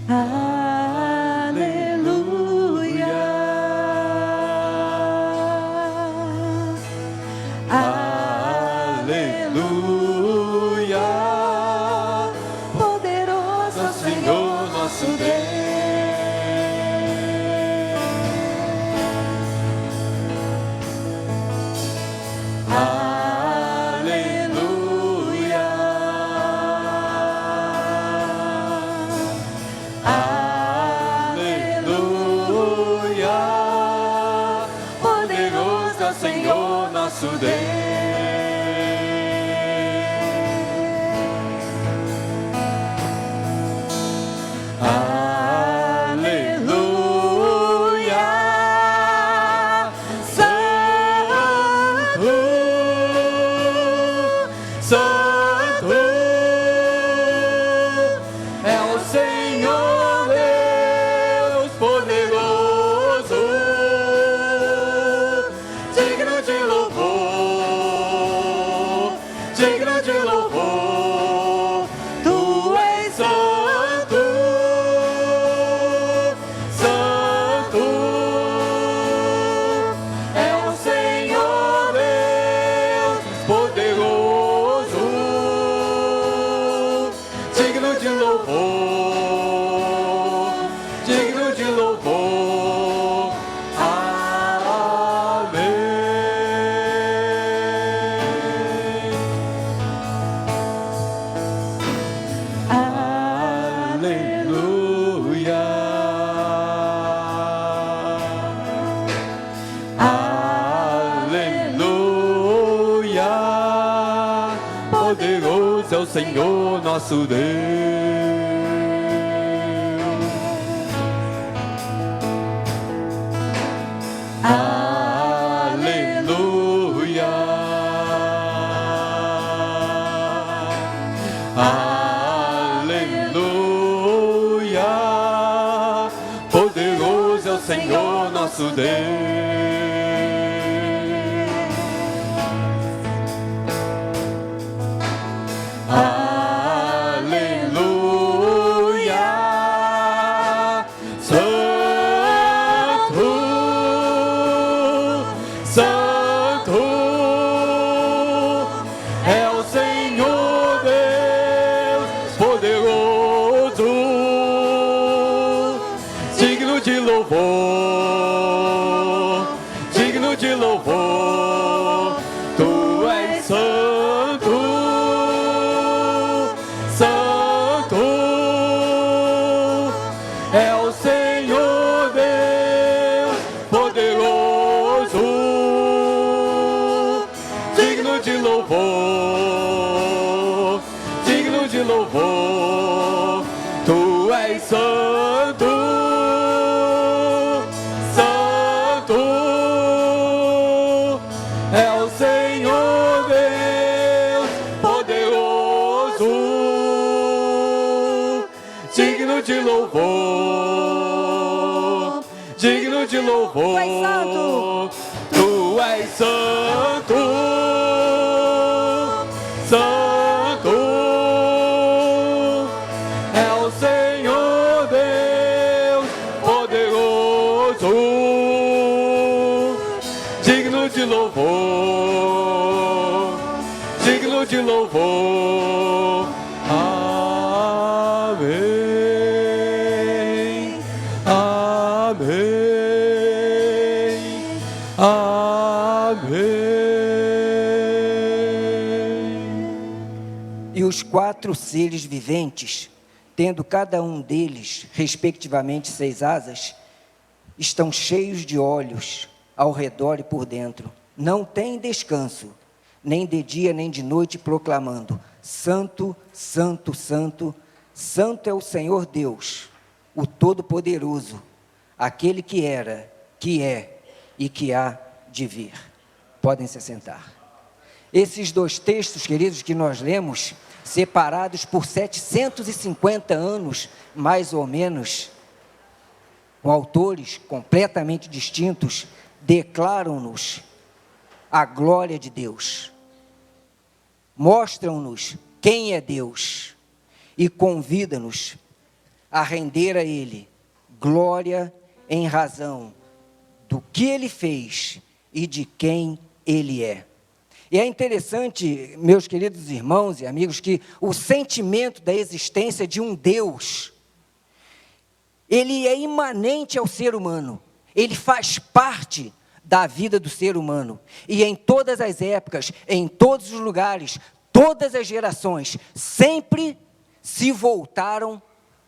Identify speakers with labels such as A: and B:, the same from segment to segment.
A: Aleluia. Aleluia. Poderoso é o Senhor nosso Deus. Nosso Deus. Aleluia. Santo, Santo é o Senhor Deus poderoso, digno de louvor, digno de louvor. Tu és santo, santo é o Senhor Deus poderoso, digno de louvor, digno de louvor. Poderoso é o Senhor nosso Deus. Aleluia. Aleluia. Poderoso é o Senhor nosso Deus. Santo é o Senhor Deus poderoso, digno de louvor, digno de louvor. Tu és santo, santo é o Senhor Deus poderoso, digno de louvor, digno de louvor. Tu és santo, santo é o Senhor Deus poderoso, digno de louvor, digno de louvor. Tu és santo, santo é o Senhor Deus poderoso, digno de louvor, digno de louvor. Amém, amém, amém.
B: E os 4 seres viventes, tendo cada um deles, respectivamente, 6 asas, estão cheios de olhos ao redor e por dentro. Não têm descanso, nem de dia nem de noite, proclamando: Santo, Santo, Santo, Santo é o Senhor Deus, o Todo-Poderoso, aquele que era, que é e que há de vir. Podem se sentar. Esses 2 textos, queridos, que nós lemos, separados por 750 anos, mais ou menos, com autores completamente distintos, declaram-nos a glória de Deus, mostram-nos quem é Deus e convidam-nos a render a Ele glória em razão do que Ele fez e de quem Ele é. E é interessante, meus queridos irmãos e amigos, que o sentimento da existência de um Deus, ele é imanente ao ser humano, ele faz parte da vida do ser humano, e em todas as épocas, em todos os lugares, todas as gerações, sempre se voltaram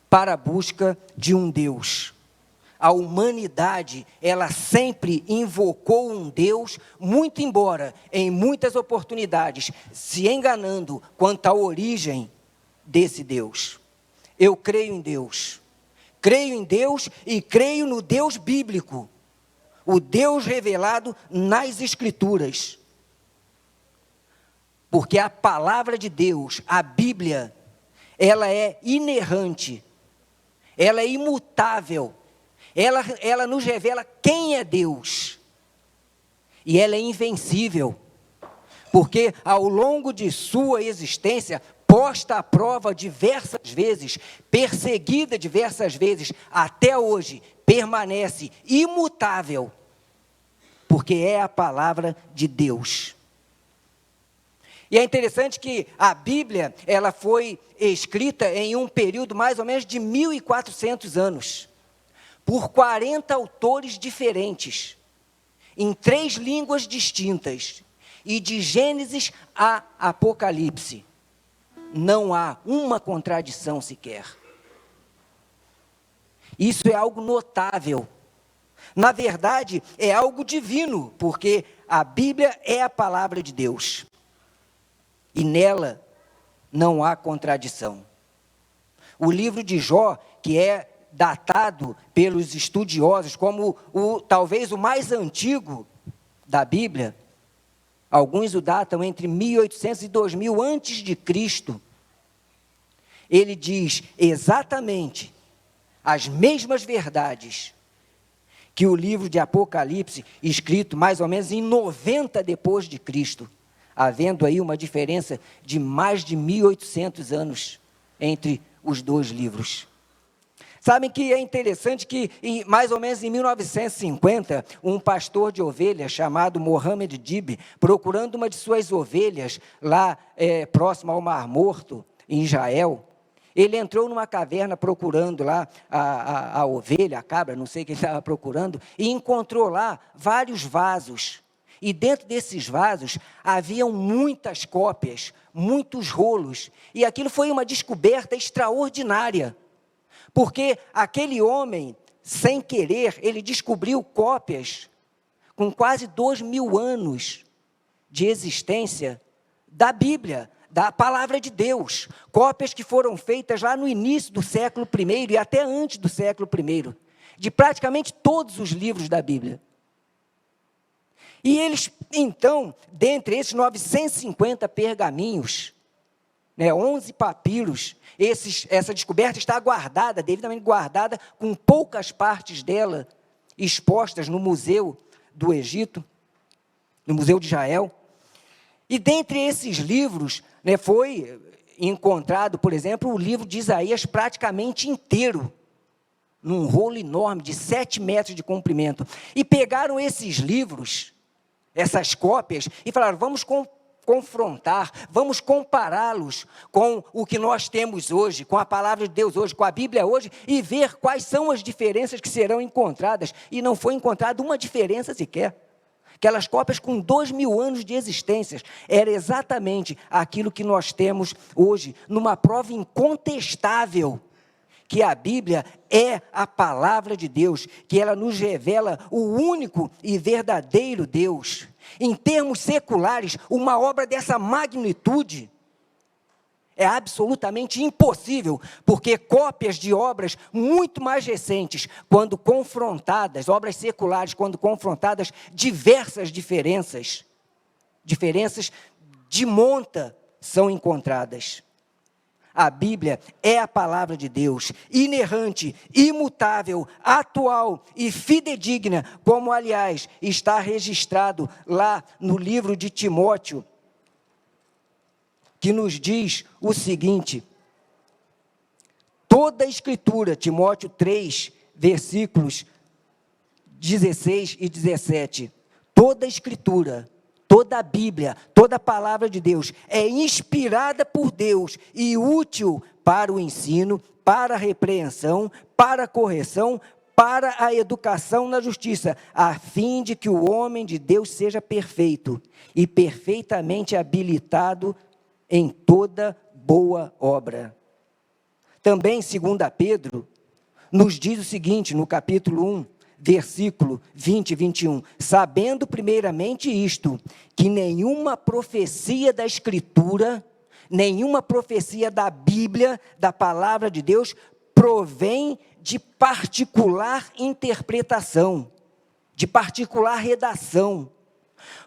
B: para a busca de um Deus. A humanidade, ela sempre invocou um Deus, muito embora, em muitas oportunidades, se enganando quanto à origem desse Deus. Eu creio em Deus e creio no Deus bíblico, o Deus revelado nas Escrituras. Porque a palavra de Deus, a Bíblia, ela é inerrante, ela é imutável, ela nos revela quem é Deus, e ela é invencível, porque ao longo de sua existência, posta à prova diversas vezes, perseguida diversas vezes, até hoje, permanece imutável, porque é a palavra de Deus. E é interessante que a Bíblia, ela foi escrita em um período mais ou menos de 1400 anos, por 40 autores diferentes, em 3 línguas distintas, e de Gênesis a Apocalipse. Não há uma contradição sequer. Isso é algo notável. Na verdade, é algo divino, porque a Bíblia é a palavra de Deus. E nela não há contradição. O livro de Jó, que é datado pelos estudiosos como talvez o mais antigo da Bíblia, alguns o datam entre 1800 e 2000 antes de Cristo. Ele diz exatamente as mesmas verdades que o livro de Apocalipse, escrito mais ou menos em 90 depois de Cristo, havendo aí uma diferença de mais de 1800 anos entre os 2 livros. Sabem que é interessante que, mais ou menos em 1950, um pastor de ovelhas chamado Mohammed Dib, procurando uma de suas ovelhas lá próximo ao Mar Morto, em Israel, ele entrou numa caverna procurando lá a ovelha, a cabra, não sei o que ele estava procurando, e encontrou lá vários vasos. E dentro desses vasos haviam muitas cópias, muitos rolos, e aquilo foi uma descoberta extraordinária. Porque aquele homem, sem querer, ele descobriu cópias com quase 2000 anos de existência da Bíblia, da palavra de Deus. Cópias que foram feitas lá no início do século I e até antes do século I, de praticamente todos os livros da Bíblia. E eles, então, dentre esses 950 pergaminhos, 11 papiros, essa descoberta está guardada, devidamente guardada, com poucas partes dela expostas no Museu do Egito, no Museu de Israel. E dentre esses livros, foi encontrado, por exemplo, o livro de Isaías praticamente inteiro, num rolo enorme de 7 metros de comprimento. E pegaram esses livros, essas cópias, e falaram, vamos confrontar, vamos compará-los com o que nós temos hoje, com a palavra de Deus hoje, com a Bíblia hoje, e ver quais são as diferenças que serão encontradas. E não foi encontrada uma diferença sequer. Aquelas cópias com 2000 anos de existência, era exatamente aquilo que nós temos hoje, numa prova incontestável, que a Bíblia é a palavra de Deus, que ela nos revela o único e verdadeiro Deus. Em termos seculares, uma obra dessa magnitude é absolutamente impossível, porque cópias de obras muito mais recentes, quando confrontadas, obras seculares, quando confrontadas, diversas diferenças de monta são encontradas. A Bíblia é a palavra de Deus, inerrante, imutável, atual e fidedigna, como, aliás, está registrado lá no livro de Timóteo, que nos diz o seguinte: toda a Escritura, Timóteo 3, versículos 16 e 17, toda a Escritura, toda a Bíblia, toda a palavra de Deus é inspirada por Deus e útil para o ensino, para a repreensão, para a correção, para a educação na justiça, a fim de que o homem de Deus seja perfeito e perfeitamente habilitado em toda boa obra. Também, 2 Pedro, nos diz o seguinte, no capítulo 1, versículo 20 e 21, sabendo primeiramente isto, que nenhuma profecia da Escritura, nenhuma profecia da Bíblia, da palavra de Deus, provém de particular interpretação, de particular redação,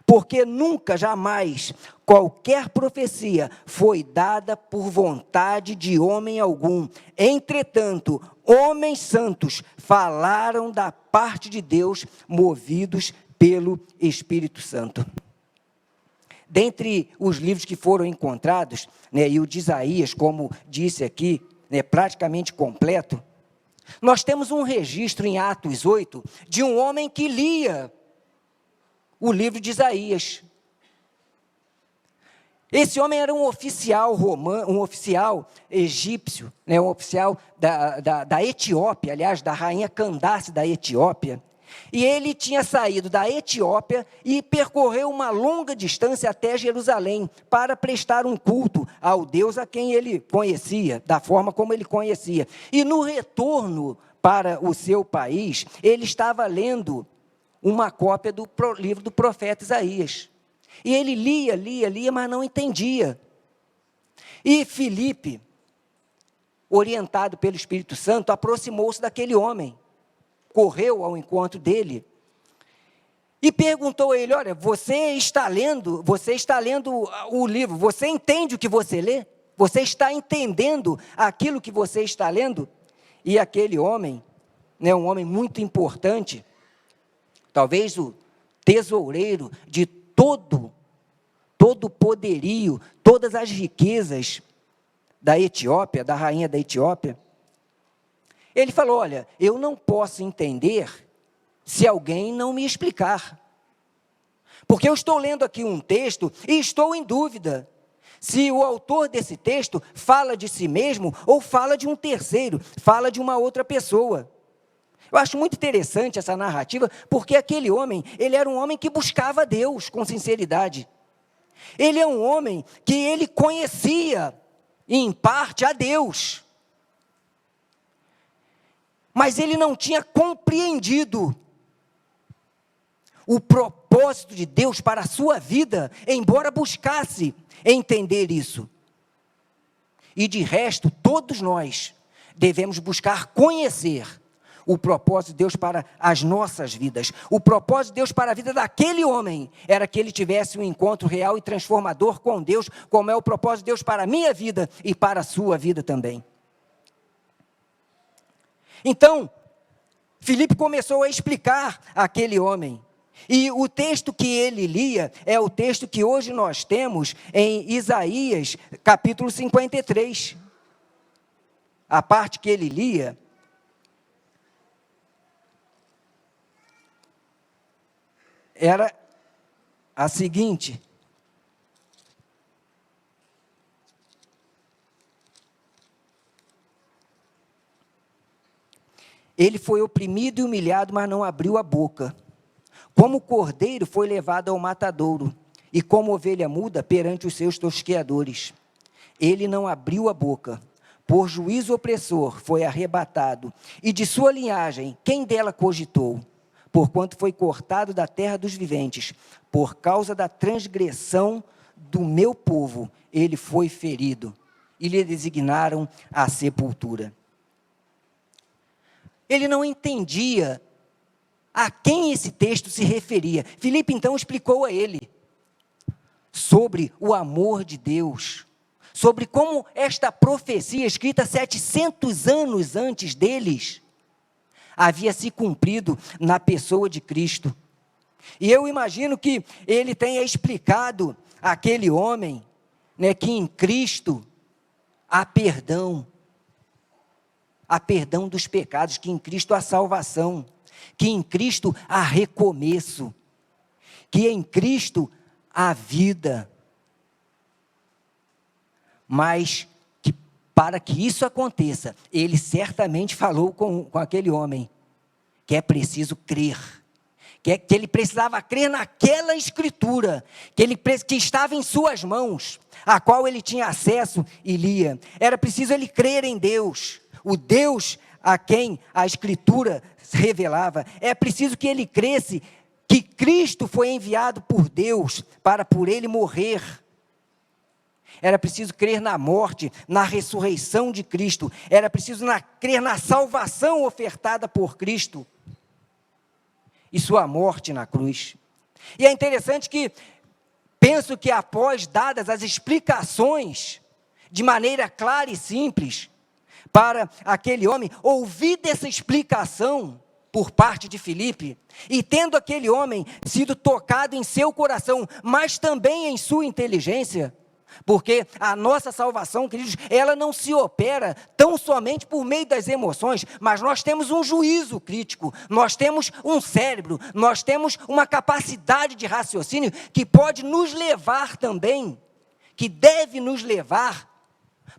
B: porque nunca, jamais, qualquer profecia foi dada por vontade de homem algum. Entretanto, homens santos falaram da parte de Deus, movidos pelo Espírito Santo. Dentre os livros que foram encontrados, e o de Isaías, como disse aqui, praticamente completo, nós temos um registro em Atos 8, de um homem que lia o livro de Isaías. Esse homem era um oficial romano, um oficial egípcio, um oficial da Etiópia, aliás, da rainha Candace da Etiópia. E ele tinha saído da Etiópia e percorreu uma longa distância até Jerusalém para prestar um culto ao Deus a quem ele conhecia, da forma como ele conhecia. E no retorno para o seu país, ele estava lendo uma cópia do livro do profeta Isaías. E ele lia, mas não entendia. E Filipe, orientado pelo Espírito Santo, aproximou-se daquele homem, correu ao encontro dele e perguntou a ele: olha, você está lendo o livro, você entende o que você lê? Você está entendendo aquilo que você está lendo? E aquele homem, um homem muito importante, talvez o tesoureiro de todo o poderio, todas as riquezas da Etiópia, da rainha da Etiópia, ele falou: olha, eu não posso entender se alguém não me explicar. Porque eu estou lendo aqui um texto e estou em dúvida se o autor desse texto fala de si mesmo ou fala de um terceiro, fala de uma outra pessoa. Eu acho muito interessante essa narrativa, porque aquele homem, ele era um homem que buscava Deus com sinceridade. Ele é um homem que ele conhecia, em parte, a Deus. Mas ele não tinha compreendido o propósito de Deus para a sua vida, embora buscasse entender isso. E de resto, todos nós devemos buscar conhecer o propósito de Deus para as nossas vidas. O propósito de Deus para a vida daquele homem era que ele tivesse um encontro real e transformador com Deus, como é o propósito de Deus para a minha vida e para a sua vida também. Então, Filipe começou a explicar àquele homem. E o texto que ele lia é o texto que hoje nós temos em Isaías, capítulo 53. A parte que ele lia era a seguinte: ele foi oprimido e humilhado, mas não abriu a boca. Como cordeiro foi levado ao matadouro, e como ovelha muda perante os seus tosqueadores. Ele não abriu a boca. Por juízo opressor foi arrebatado, e de sua linhagem, quem dela cogitou? Porquanto foi cortado da terra dos viventes, por causa da transgressão do meu povo, ele foi ferido, e lhe designaram a sepultura. Ele não entendia a quem esse texto se referia. Filipe então explicou a ele sobre o amor de Deus, sobre como esta profecia, escrita 700 anos antes deles, havia se cumprido na pessoa de Cristo. E eu imagino que ele tenha explicado àquele homem, que em Cristo há perdão. há perdão dos pecados, que em Cristo há salvação, que em Cristo há recomeço, que em Cristo há vida. Mas que para que isso aconteça, ele certamente falou com aquele homem, que é preciso crer, que ele precisava crer naquela escritura, que estava em suas mãos, a qual ele tinha acesso e lia. Era preciso ele crer em Deus, o Deus a quem a escritura revelava. É preciso que ele cresce que Cristo foi enviado por Deus para por ele morrer. Era preciso crer na morte, na ressurreição de Cristo. Era preciso crer na salvação ofertada por Cristo e sua morte na cruz. E é interessante que, penso que após dadas as explicações, de maneira clara e simples, para aquele homem, ouvir dessa explicação por parte de Filipe, e tendo aquele homem sido tocado em seu coração, mas também em sua inteligência, porque a nossa salvação, queridos, ela não se opera tão somente por meio das emoções, mas nós temos um juízo crítico, nós temos um cérebro, nós temos uma capacidade de raciocínio que pode nos levar também, que deve nos levar,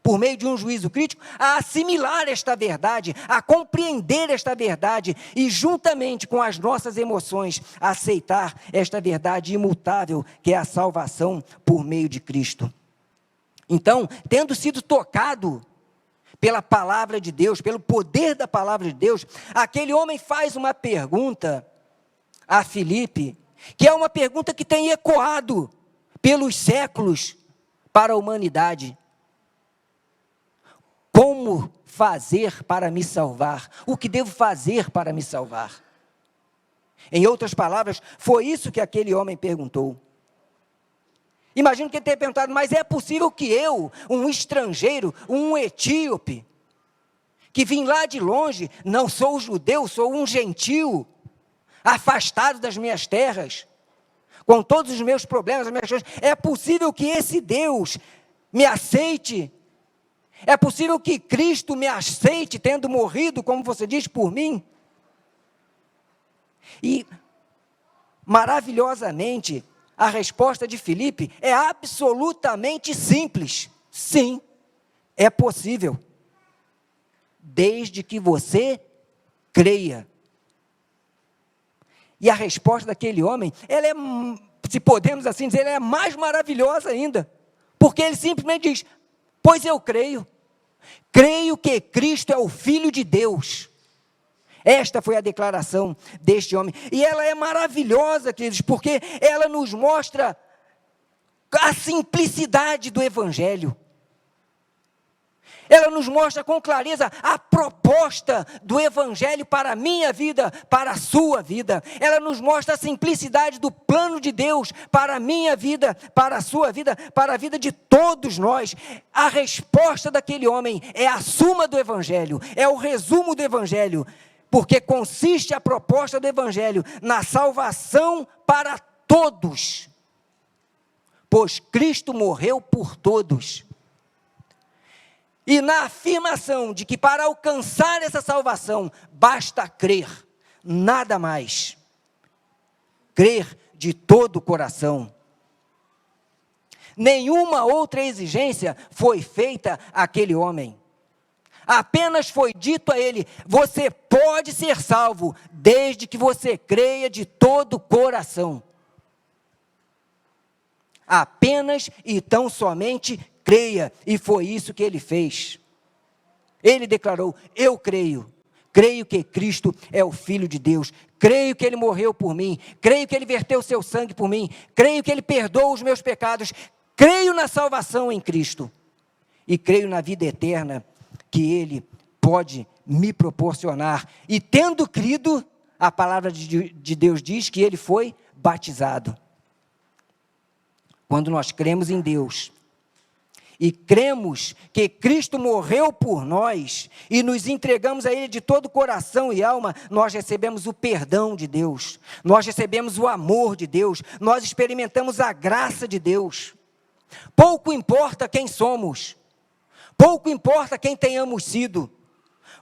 B: por meio de um juízo crítico, a assimilar esta verdade, a compreender esta verdade e juntamente com as nossas emoções, aceitar esta verdade imutável que é a salvação por meio de Cristo. Então, tendo sido tocado pela palavra de Deus, pelo poder da palavra de Deus, aquele homem faz uma pergunta a Filipe, que é uma pergunta que tem ecoado pelos séculos para a humanidade. Como fazer para me salvar? O que devo fazer para me salvar? Em outras palavras, foi isso que aquele homem perguntou. Imagino que ele tenha perguntado, mas é possível que eu, um estrangeiro, um etíope, que vim lá de longe, não sou judeu, sou um gentio, afastado das minhas terras, com todos os meus problemas, as minhas coisas, é possível que esse Deus me aceite? É possível que Cristo me aceite, tendo morrido, como você diz, por mim? E, maravilhosamente, a resposta de Filipe é absolutamente simples. Sim, é possível. Desde que você creia. E a resposta daquele homem, ela é, se podemos assim dizer, ela é mais maravilhosa ainda. Porque ele simplesmente diz, pois eu creio. Creio que Cristo é o Filho de Deus. Esta foi a declaração deste homem. E ela é maravilhosa, queridos, porque ela nos mostra a simplicidade do Evangelho. Ela nos mostra com clareza a proposta do Evangelho para a minha vida, para a sua vida. Ela nos mostra a simplicidade do plano de Deus para a minha vida, para a sua vida, para a vida de todos nós. A resposta daquele homem é a suma do Evangelho, é o resumo do Evangelho, porque consiste a proposta do Evangelho na salvação para todos, pois Cristo morreu por todos. E na afirmação de que para alcançar essa salvação, basta crer, nada mais. Crer de todo o coração. Nenhuma outra exigência foi feita àquele homem. Apenas foi dito a ele, você pode ser salvo, desde que você creia de todo o coração. Apenas e tão somente creia, e foi isso que ele fez. Ele declarou, eu creio que Cristo é o Filho de Deus, creio que Ele morreu por mim, creio que Ele verteu o seu sangue por mim, creio que Ele perdoa os meus pecados, creio na salvação em Cristo, e creio na vida eterna que Ele pode me proporcionar. E tendo crido, a palavra de Deus diz que Ele foi batizado. Quando nós cremos em Deus, e cremos que Cristo morreu por nós, e nos entregamos a Ele de todo coração e alma, nós recebemos o perdão de Deus, nós recebemos o amor de Deus, nós experimentamos a graça de Deus. Pouco importa quem somos, pouco importa quem tenhamos sido,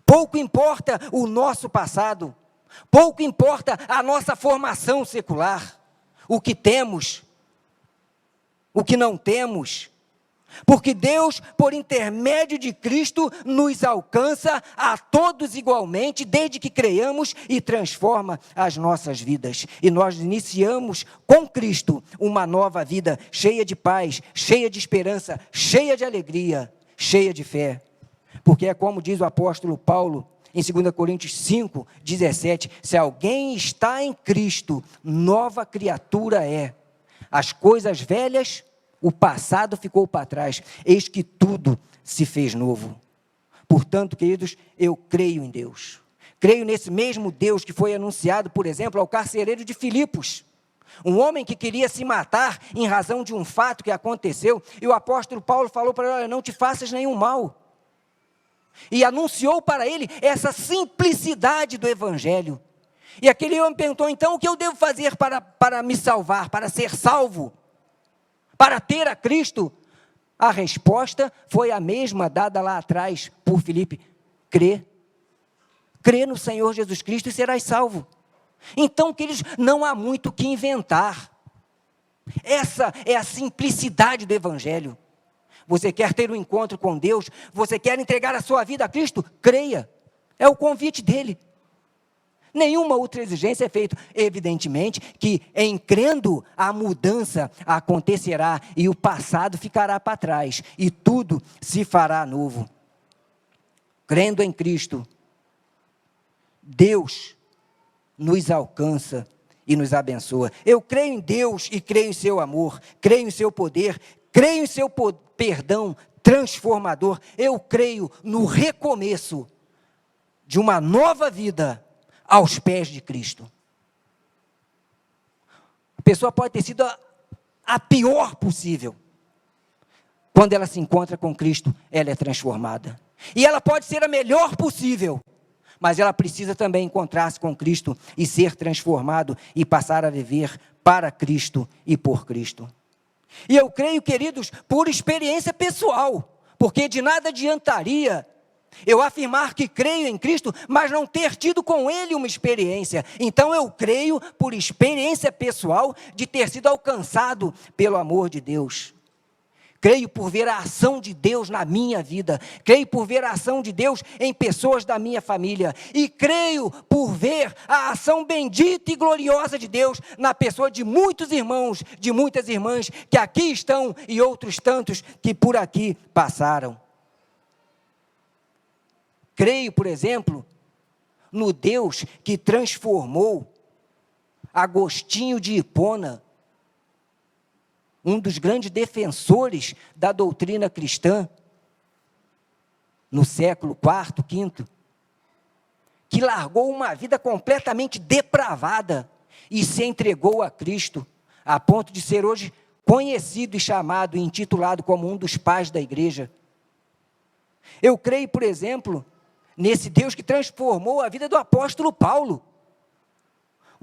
B: Pouco importa o nosso passado, pouco importa a nossa formação secular, o que temos, o que não temos, porque Deus, por intermédio de Cristo, nos alcança a todos igualmente, desde que creiamos, e transforma as nossas vidas. E nós iniciamos com Cristo uma nova vida, cheia de paz, cheia de esperança, cheia de alegria, cheia de fé. Porque é como diz o apóstolo Paulo, em 2 Coríntios 5, 17, se alguém está em Cristo, nova criatura é. As coisas velhas, o passado ficou para trás, eis que tudo se fez novo. Portanto, queridos, eu creio em Deus. Creio nesse mesmo Deus que foi anunciado, por exemplo, ao carcereiro de Filipos. Um homem que queria se matar em razão de um fato que aconteceu, e o apóstolo Paulo falou para ele, olha, não te faças nenhum mal. E anunciou para ele essa simplicidade do evangelho. E aquele homem perguntou, então, o que eu devo fazer para me salvar, para ser salvo? Para ter a Cristo? A resposta foi a mesma dada lá atrás por Filipe. Crê no Senhor Jesus Cristo e serás salvo. Então, queridos, não há muito o que inventar. Essa é a simplicidade do evangelho. Você quer ter um encontro com Deus? Você quer entregar a sua vida a Cristo? Creia. É o convite dele. Nenhuma outra exigência é feita. Evidentemente que em crendo a mudança acontecerá e o passado ficará para trás e tudo se fará novo. Crendo em Cristo, Deus nos alcança e nos abençoa. Eu creio em Deus e creio em seu amor, creio em seu poder, creio em seu perdão transformador. Eu creio no recomeço de uma nova vida aos pés de Cristo. A pessoa pode ter sido a pior possível. Quando ela se encontra com Cristo, ela é transformada. E ela pode ser a melhor possível, mas ela precisa também encontrar-se com Cristo e ser transformado e passar a viver para Cristo e por Cristo. E eu creio, queridos, por experiência pessoal, porque de nada adiantaria eu afirmar que creio em Cristo, mas não ter tido com Ele uma experiência. Então eu creio por experiência pessoal de ter sido alcançado pelo amor de Deus. Creio por ver a ação de Deus na minha vida. Creio por ver a ação de Deus em pessoas da minha família. E creio por ver a ação bendita e gloriosa de Deus na pessoa de muitos irmãos, de muitas irmãs que aqui estão e outros tantos que por aqui passaram. Creio, por exemplo, no Deus que transformou Agostinho de Hipona, um dos grandes defensores da doutrina cristã, no século IV, V, que largou uma vida completamente depravada e se entregou a Cristo, a ponto de ser hoje conhecido e chamado e intitulado como um dos pais da igreja. Eu creio, por exemplo, nesse Deus que transformou a vida do apóstolo Paulo.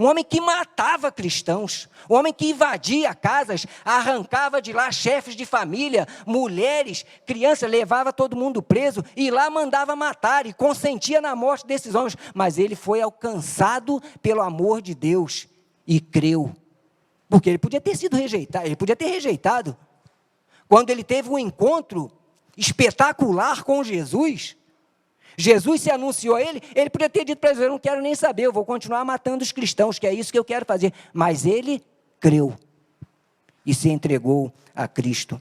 B: Um homem que matava cristãos, um homem que invadia casas, arrancava de lá chefes de família, mulheres, crianças, levava todo mundo preso e lá mandava matar e consentia na morte desses homens. Mas ele foi alcançado pelo amor de Deus e creu. Porque ele podia ter sido rejeitado, ele podia ter rejeitado. Quando ele teve um encontro espetacular com Jesus, Jesus se anunciou a ele, ele podia ter dito para ele, eu não quero nem saber, eu vou continuar matando os cristãos, que é isso que eu quero fazer. Mas ele creu e se entregou a Cristo.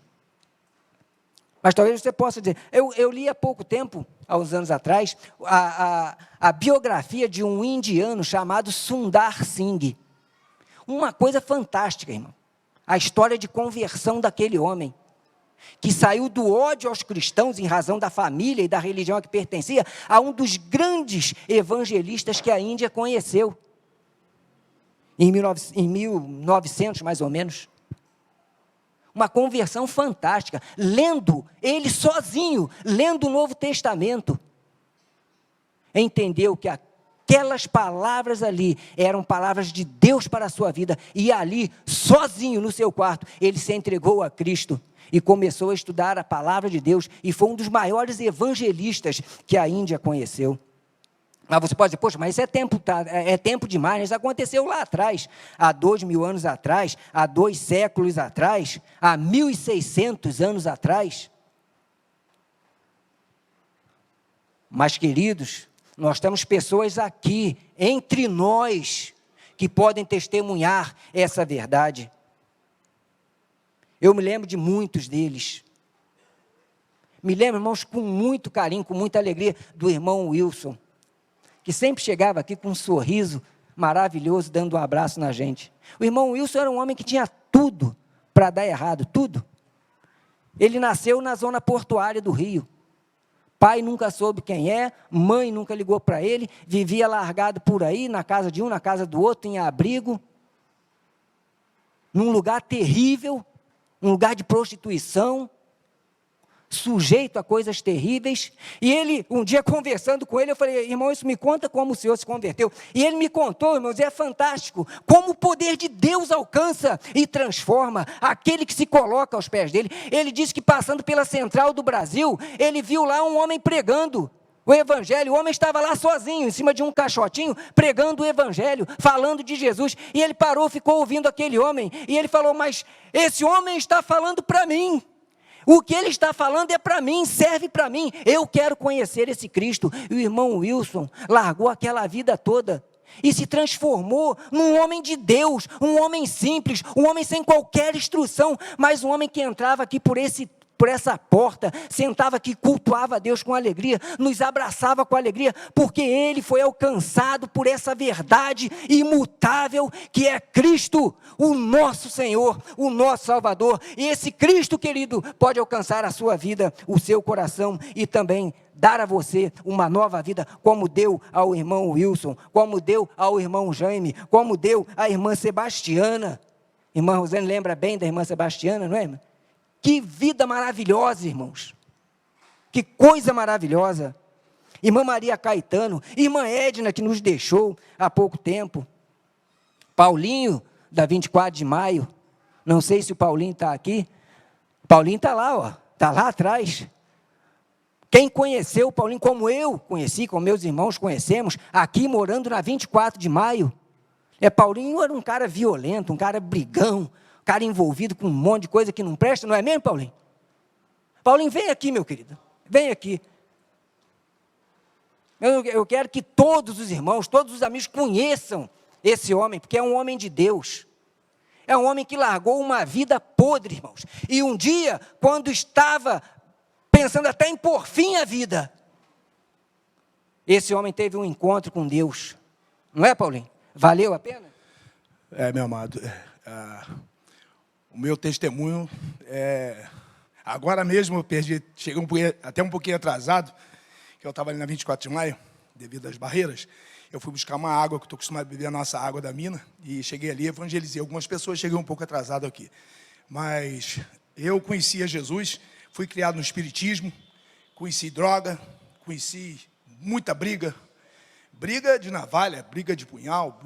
B: Mas talvez você possa dizer, eu li há pouco tempo, há uns anos atrás, a biografia de um indiano chamado Sundar Singh. Uma coisa fantástica, irmão. A história de conversão daquele homem, que saiu do ódio aos cristãos em razão da família e da religião a que pertencia, a um dos grandes evangelistas que a Índia conheceu, em 1900 mais ou menos. Uma conversão fantástica, lendo, ele sozinho, lendo o Novo Testamento, entendeu que aquelas palavras ali eram palavras de Deus para a sua vida, e ali, sozinho no seu quarto, ele se entregou a Cristo. e começou a estudar a palavra de Deus, e foi um dos maiores evangelistas que a Índia conheceu. Mas você pode dizer, poxa, mas isso é tempo demais, isso aconteceu lá atrás, há 2000 anos atrás, há 2 séculos atrás, há 1600 anos atrás. Mas, queridos, nós temos pessoas aqui, entre nós, que podem testemunhar essa verdade. Eu me lembro de muitos deles. Me lembro, irmãos, com muito carinho, com muita alegria, do irmão Wilson, que sempre chegava aqui com um sorriso maravilhoso, dando um abraço na gente. O irmão Wilson era um homem que tinha tudo para dar errado, tudo. Ele nasceu na zona portuária do Rio. Pai nunca soube quem é, mãe nunca ligou para ele, vivia largado por aí, na casa de um, na casa do outro, em abrigo, num lugar terrível, um lugar de prostituição, sujeito a coisas terríveis. E ele, um dia conversando com ele, eu falei, irmão, isso me conta como o senhor se converteu. E ele me contou, irmãos, e é fantástico, como o poder de Deus alcança e transforma aquele que se coloca aos pés dele. Ele disse que passando pela Central do Brasil, ele viu lá um homem pregando o evangelho. O homem estava lá sozinho, em cima de um caixotinho, pregando o evangelho, falando de Jesus. E ele parou, ficou ouvindo aquele homem, e ele falou, mas esse homem está falando para mim. O que ele está falando é para mim, serve para mim. Eu quero conhecer esse Cristo. E o irmão Wilson largou aquela vida toda e se transformou num homem de Deus, um homem simples, um homem sem qualquer instrução, mas um homem que entrava aqui por essa porta, sentava aqui, cultuava a Deus com alegria, nos abraçava com alegria, porque ele foi alcançado por essa verdade imutável, que é Cristo, o nosso Senhor, o nosso Salvador. E esse Cristo, querido, pode alcançar a sua vida, o seu coração, e também dar a você uma nova vida, como deu ao irmão Wilson, como deu ao irmão Jaime, como deu à irmã Sebastiana. Irmã Rosane lembra bem da irmã Sebastiana, não é, irmã? Que vida maravilhosa, irmãos. Que coisa maravilhosa. Irmã Maria Caetano, irmã Edna, que nos deixou há pouco tempo. Paulinho, da 24 de maio. Não sei se o Paulinho está aqui. Paulinho está lá, ó. Está lá atrás. Quem conheceu o Paulinho, como eu conheci, como meus irmãos conhecemos, aqui morando na 24 de maio. Paulinho era um cara violento, um cara brigão, cara envolvido com um monte de coisa que não presta, não é mesmo, Paulinho? Paulinho, vem aqui, meu querido, vem aqui. Eu quero que todos os irmãos, todos os amigos conheçam esse homem, porque é um homem de Deus. É um homem que largou uma vida podre, irmãos. E um dia, quando estava pensando até em pôr fim à vida, esse homem teve um encontro com Deus. Não é, Paulinho? Valeu a pena?
C: Meu amado, o meu testemunho agora mesmo eu cheguei até um pouquinho atrasado, que eu estava ali na 24 de maio, devido às barreiras. Eu fui buscar uma água, que estou acostumado a beber a nossa água da mina, e cheguei ali, evangelizei algumas pessoas, cheguei um pouco atrasado aqui. Mas eu conhecia Jesus, fui criado no espiritismo, conheci droga, conheci muita briga de navalha, briga de punhal,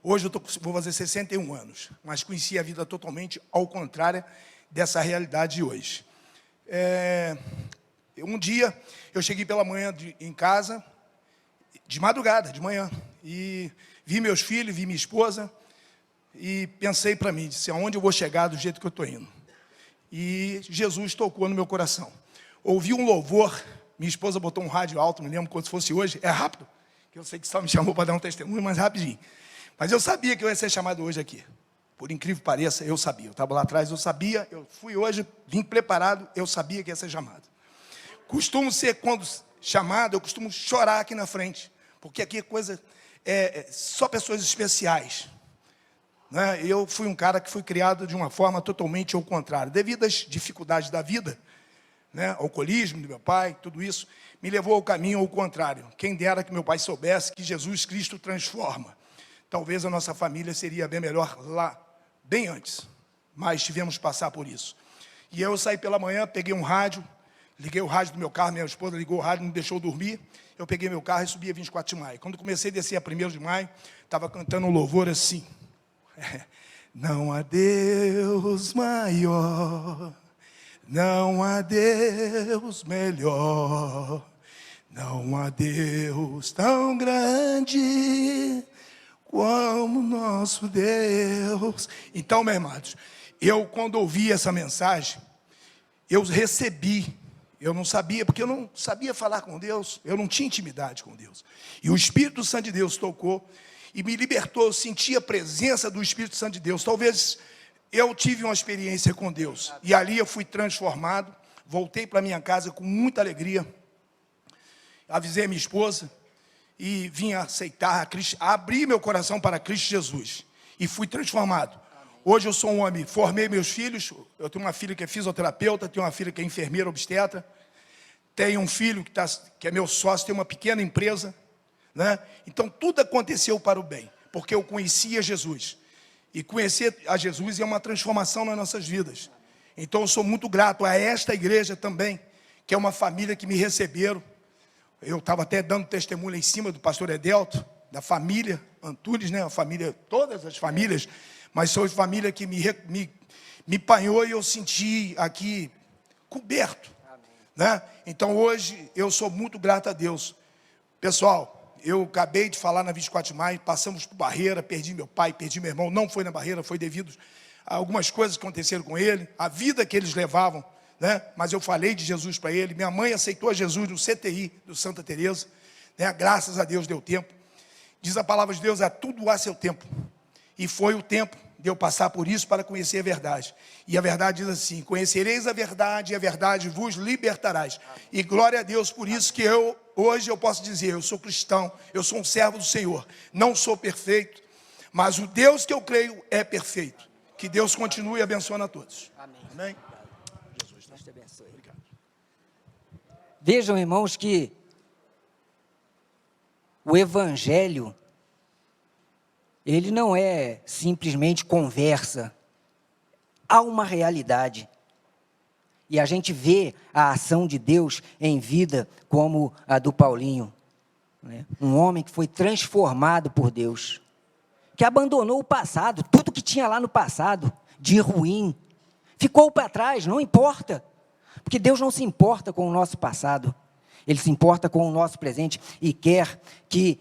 C: Hoje eu vou fazer 61 anos, mas conheci a vida totalmente ao contrário dessa realidade de hoje. Um dia, eu cheguei pela manhã em casa, de madrugada, de manhã, e vi meus filhos, vi minha esposa, e pensei para mim, disse, aonde eu vou chegar do jeito que eu estou indo? E Jesus tocou no meu coração. Ouvi um louvor, minha esposa botou um rádio alto, me lembro como se fosse hoje, é rápido, que eu sei que só me chamou para dar um testemunho, mas rapidinho. Mas eu sabia que eu ia ser chamado hoje aqui. Por incrível que pareça, eu sabia. Eu estava lá atrás, eu sabia, eu fui hoje, vim preparado, eu sabia que ia ser chamado. Costumo ser, quando chamado, eu costumo chorar aqui na frente, porque aqui é coisa, só pessoas especiais. Né? Eu fui um cara que fui criado de uma forma totalmente ao contrário. Devido às dificuldades da vida, né? Alcoolismo do meu pai, tudo isso, me levou ao caminho ao contrário. Quem dera que meu pai soubesse que Jesus Cristo transforma. Talvez a nossa família seria bem melhor lá, bem antes. Mas tivemos que passar por isso. E eu saí pela manhã, peguei um rádio, liguei o rádio do meu carro, minha esposa ligou o rádio, não deixou dormir. Eu peguei meu carro e subi a 24 de maio. Quando comecei a descer a 1º de maio, estava cantando um louvor assim. Não há Deus maior Não há Deus melhor, não há Deus tão grande como nosso Deus. Então, meus amados, eu quando ouvi essa mensagem, eu recebi, eu não sabia, porque eu não sabia falar com Deus, eu não tinha intimidade com Deus. E o Espírito Santo de Deus tocou e me libertou, eu senti a presença do Espírito Santo de Deus. Talvez eu tive uma experiência com Deus, e ali eu fui transformado, voltei para minha casa com muita alegria, avisei a minha esposa, e vim aceitar a Cristo, abri meu coração para Cristo Jesus, e fui transformado. Hoje eu sou um homem, formei meus filhos, eu tenho uma filha que é fisioterapeuta, tenho uma filha que é enfermeira obstetra, tenho um filho que é meu sócio, tem uma pequena empresa, né? Então tudo aconteceu para o bem, porque eu conhecia Jesus. E conhecer a Jesus é uma transformação nas nossas vidas. Então eu sou muito grato a esta igreja também, que é uma família que me receberam. Eu estava até dando testemunho lá em cima do pastor Edelto, da família Antunes, né? A família, todas as famílias, mas sou família que me apanhou e eu senti aqui coberto. Né? Então hoje eu sou muito grato a Deus. Pessoal, eu acabei de falar na 24 de maio, passamos por barreira, perdi meu pai, perdi meu irmão, não foi na barreira, foi devido a algumas coisas que aconteceram com ele, a vida que eles levavam, né? Mas eu falei de Jesus para ele, minha mãe aceitou a Jesus no CTI do Santa Teresa, né? Graças a Deus deu tempo. Diz a palavra de Deus, tudo há seu tempo, e foi o tempo de eu passar por isso para conhecer a verdade. E a verdade diz assim, conhecereis a verdade e a verdade vos libertarás. E glória a Deus por isso que hoje eu posso dizer, eu sou cristão, eu sou um servo do Senhor. Não sou perfeito, mas o Deus que eu creio é perfeito. Que Deus continue abençoando a todos.
B: Amém.
C: Amém?
B: Deus te abençoe. Obrigado. Vejam, irmãos, que o Evangelho, ele não é simplesmente conversa. Há uma realidade. E a gente vê a ação de Deus em vida como a do Paulinho, né? Um homem que foi transformado por Deus, que abandonou o passado, tudo que tinha lá no passado, de ruim, ficou para trás, não importa. Porque Deus não se importa com o nosso passado, Ele se importa com o nosso presente e quer que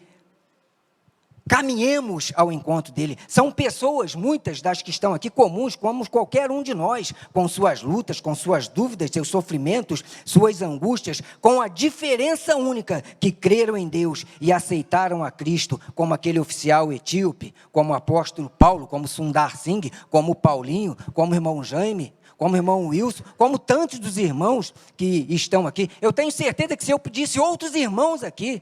B: caminhemos ao encontro dEle. São pessoas, muitas das que estão aqui, comuns, como qualquer um de nós, com suas lutas, com suas dúvidas, seus sofrimentos, suas angústias, com a diferença única que creram em Deus e aceitaram a Cristo, como aquele oficial etíope, como o apóstolo Paulo, como Sundar Singh, como o Paulinho, como o irmão Jaime, como o irmão Wilson, como tantos dos irmãos que estão aqui. Eu tenho certeza que se eu pedisse outros irmãos aqui,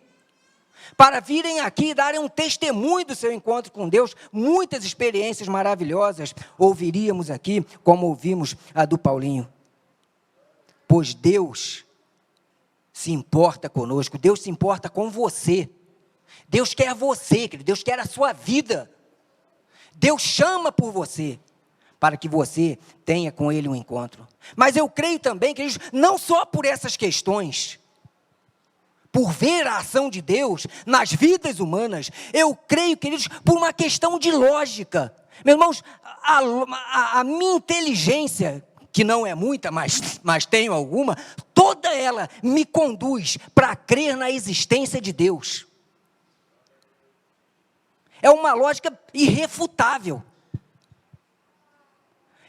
B: para virem aqui e darem um testemunho do seu encontro com Deus, muitas experiências maravilhosas ouviríamos aqui, como ouvimos a do Paulinho. Pois Deus se importa conosco, Deus se importa com você. Deus quer você, querido, Deus quer a sua vida. Deus chama por você, para que você tenha com Ele um encontro. Mas eu creio também, queridos, não só por essas questões, por ver a ação de Deus nas vidas humanas, eu creio, queridos, por uma questão de lógica. Meus irmãos, a minha inteligência, que não é muita, mas tenho alguma, toda ela me conduz para crer na existência de Deus. É uma lógica irrefutável.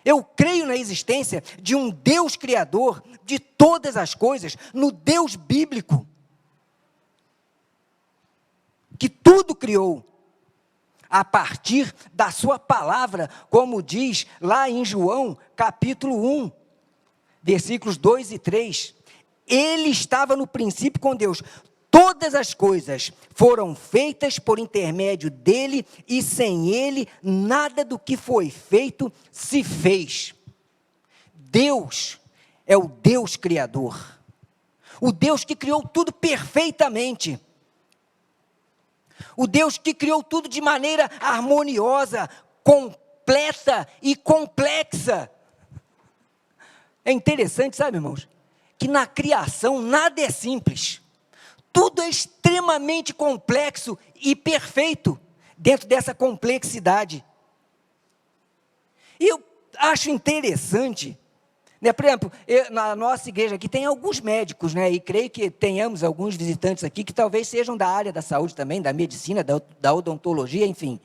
B: Eu creio na existência de um Deus criador de todas as coisas, no Deus bíblico, que tudo criou, a partir da sua palavra, como diz lá em João, capítulo 1, versículos 2 e 3. Ele estava no princípio com Deus. Todas as coisas foram feitas por intermédio dele, e sem ele, nada do que foi feito se fez. Deus é o Deus criador, o Deus que criou tudo perfeitamente, o Deus que criou tudo de maneira harmoniosa, completa e complexa. É interessante, sabe, irmãos, que na criação nada é simples. Tudo é extremamente complexo e perfeito dentro dessa complexidade. E eu acho interessante Né? Por exemplo, na nossa igreja aqui tem alguns médicos, né? E creio que tenhamos alguns visitantes aqui que talvez sejam da área da saúde também, da medicina, da odontologia, enfim.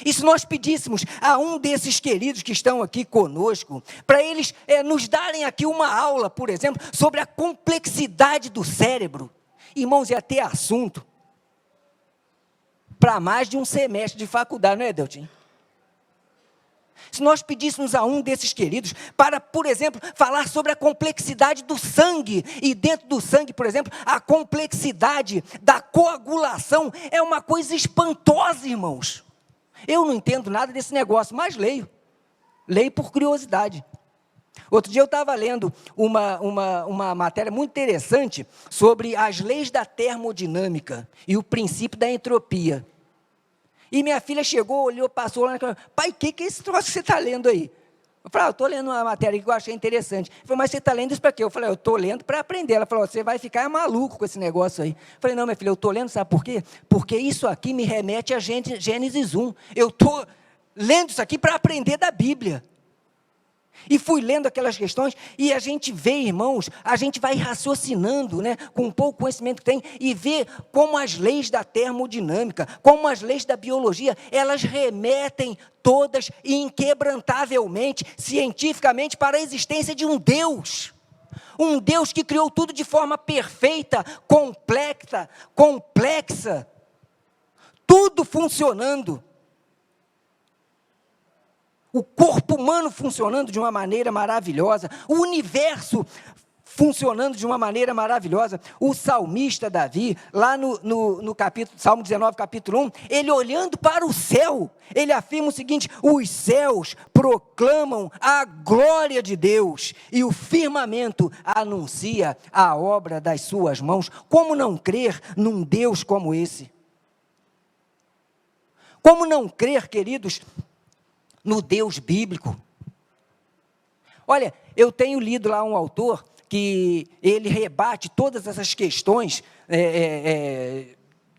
B: E se nós pedíssemos a um desses queridos que estão aqui conosco, para eles nos darem aqui uma aula, por exemplo, sobre a complexidade do cérebro, irmãos, ia ter assunto para mais de um semestre de faculdade, não é, Deltin? Se nós pedíssemos a um desses queridos para, por exemplo, falar sobre a complexidade do sangue, e dentro do sangue, por exemplo, a complexidade da coagulação, é uma coisa espantosa, irmãos. Eu não entendo nada desse negócio, mas leio por curiosidade. Outro dia eu estava lendo uma matéria muito interessante sobre as leis da termodinâmica e o princípio da entropia. E minha filha chegou, olhou, passou lá, pai, o que é esse troço que você está lendo aí? Eu falei, eu estou lendo uma matéria que eu achei interessante. Ela falou, mas você está lendo isso para quê? Eu falei, eu estou lendo para aprender. Ela falou, você vai ficar maluco com esse negócio aí. Eu falei, não, minha filha, eu estou lendo, sabe por quê? Porque isso aqui me remete a Gênesis 1. Eu estou lendo isso aqui para aprender da Bíblia. E fui lendo aquelas questões, e a gente vê, irmãos, a gente vai raciocinando, né, com um pouco conhecimento que tem, e vê como as leis da termodinâmica, como as leis da biologia, elas remetem todas inquebrantavelmente, cientificamente, para a existência de um Deus que criou tudo de forma perfeita, complexa, tudo funcionando. O corpo humano funcionando de uma maneira maravilhosa, o universo funcionando de uma maneira maravilhosa. O salmista Davi, lá no capítulo, Salmo 19, capítulo 1, ele olhando para o céu, ele afirma o seguinte: os céus proclamam a glória de Deus, e o firmamento anuncia a obra das suas mãos. Como não crer num Deus como esse? Como não crer, queridos, no Deus bíblico? Olha, eu tenho lido lá um autor que ele rebate todas essas questões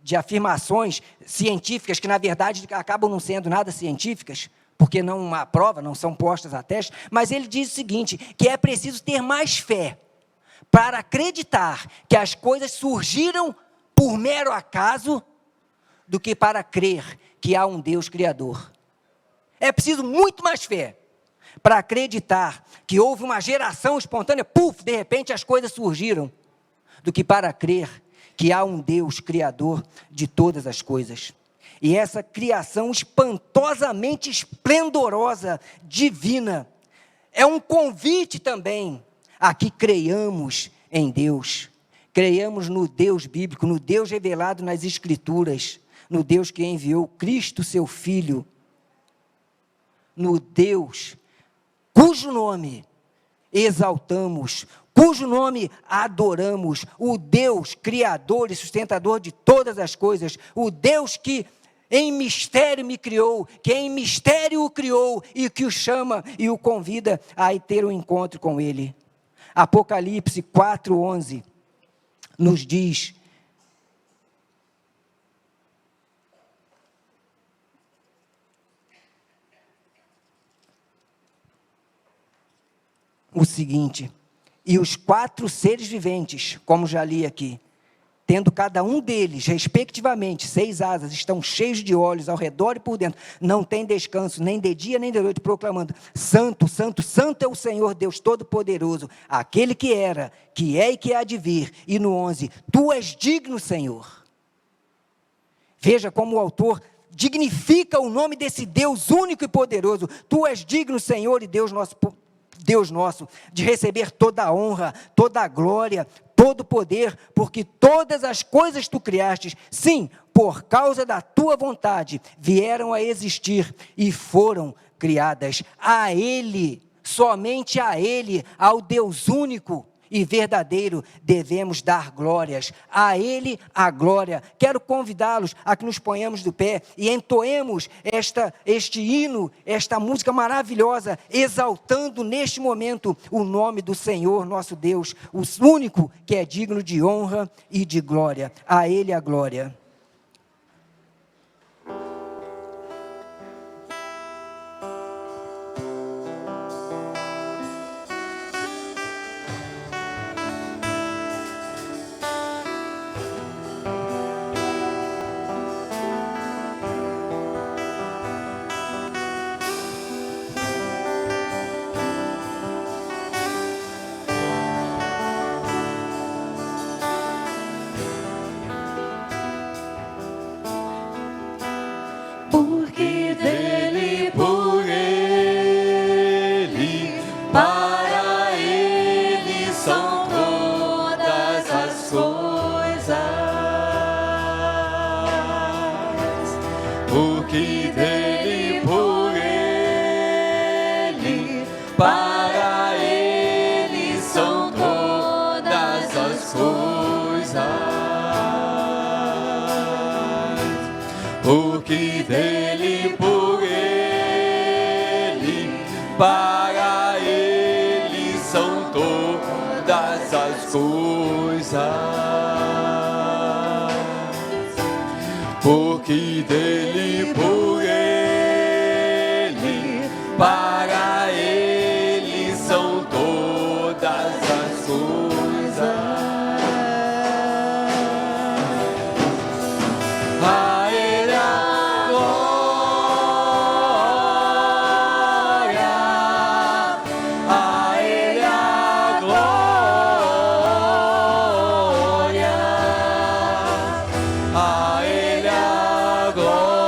B: de afirmações científicas, que na verdade acabam não sendo nada científicas, porque não há prova, não são postas a teste, mas ele diz o seguinte, que é preciso ter mais fé para acreditar que as coisas surgiram por mero acaso, do que para crer que há um Deus criador. É preciso muito mais fé para acreditar que houve uma geração espontânea, de repente as coisas surgiram, do que para crer que há um Deus criador de todas as coisas. E essa criação espantosamente esplendorosa, divina, é um convite também a que creiamos em Deus, creiamos no Deus bíblico, no Deus revelado nas Escrituras, no Deus que enviou Cristo, seu Filho, no Deus cujo nome exaltamos, cujo nome adoramos, o Deus criador e sustentador de todas as coisas, o Deus que em mistério me criou, que em mistério o criou e que o chama e o convida a ir ter um encontro com Ele. Apocalipse 4:11 nos diz: o seguinte: e os 4 seres viventes, como já li aqui, tendo cada um deles, respectivamente, 6 asas, estão cheios de olhos ao redor e por dentro, não tem descanso, nem de dia nem de noite, proclamando: Santo, Santo, Santo é o Senhor Deus Todo-Poderoso, aquele que era, que é e que há de vir. E no 11, Tu és digno, Senhor. Veja como o autor dignifica o nome desse Deus único e poderoso. Tu és digno, Senhor e Deus nosso, de receber toda a honra, toda a glória, todo o poder, porque todas as coisas tu criastes, sim, por causa da tua vontade, vieram a existir e foram criadas. A Ele, somente a Ele, ao Deus único e verdadeiro, devemos dar glórias. A Ele a glória. Quero convidá-los a que nos ponhamos de pé e entoemos este hino, esta música maravilhosa, exaltando neste momento o nome do Senhor nosso Deus, o único que é digno de honra e de glória. A Ele a glória.
A: porque dele, por ele, para ele são todas as coisas. Porque dele, por ele, para ele são todas as coisas. Porque dele, por ele, para ele são todas as coisas. A ele a glória, a ele a glória, a ele a glória,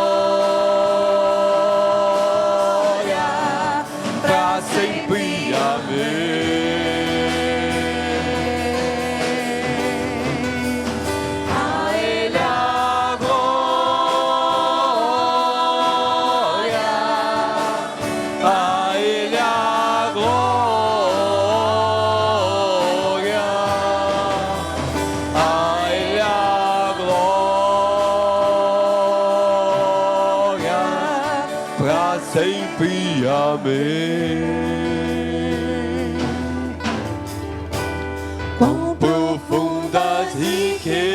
A: pra sempre, amém. A ele a glória, a ele a glória, a ele a glória, pra sempre, amém. Quão profundas riquezas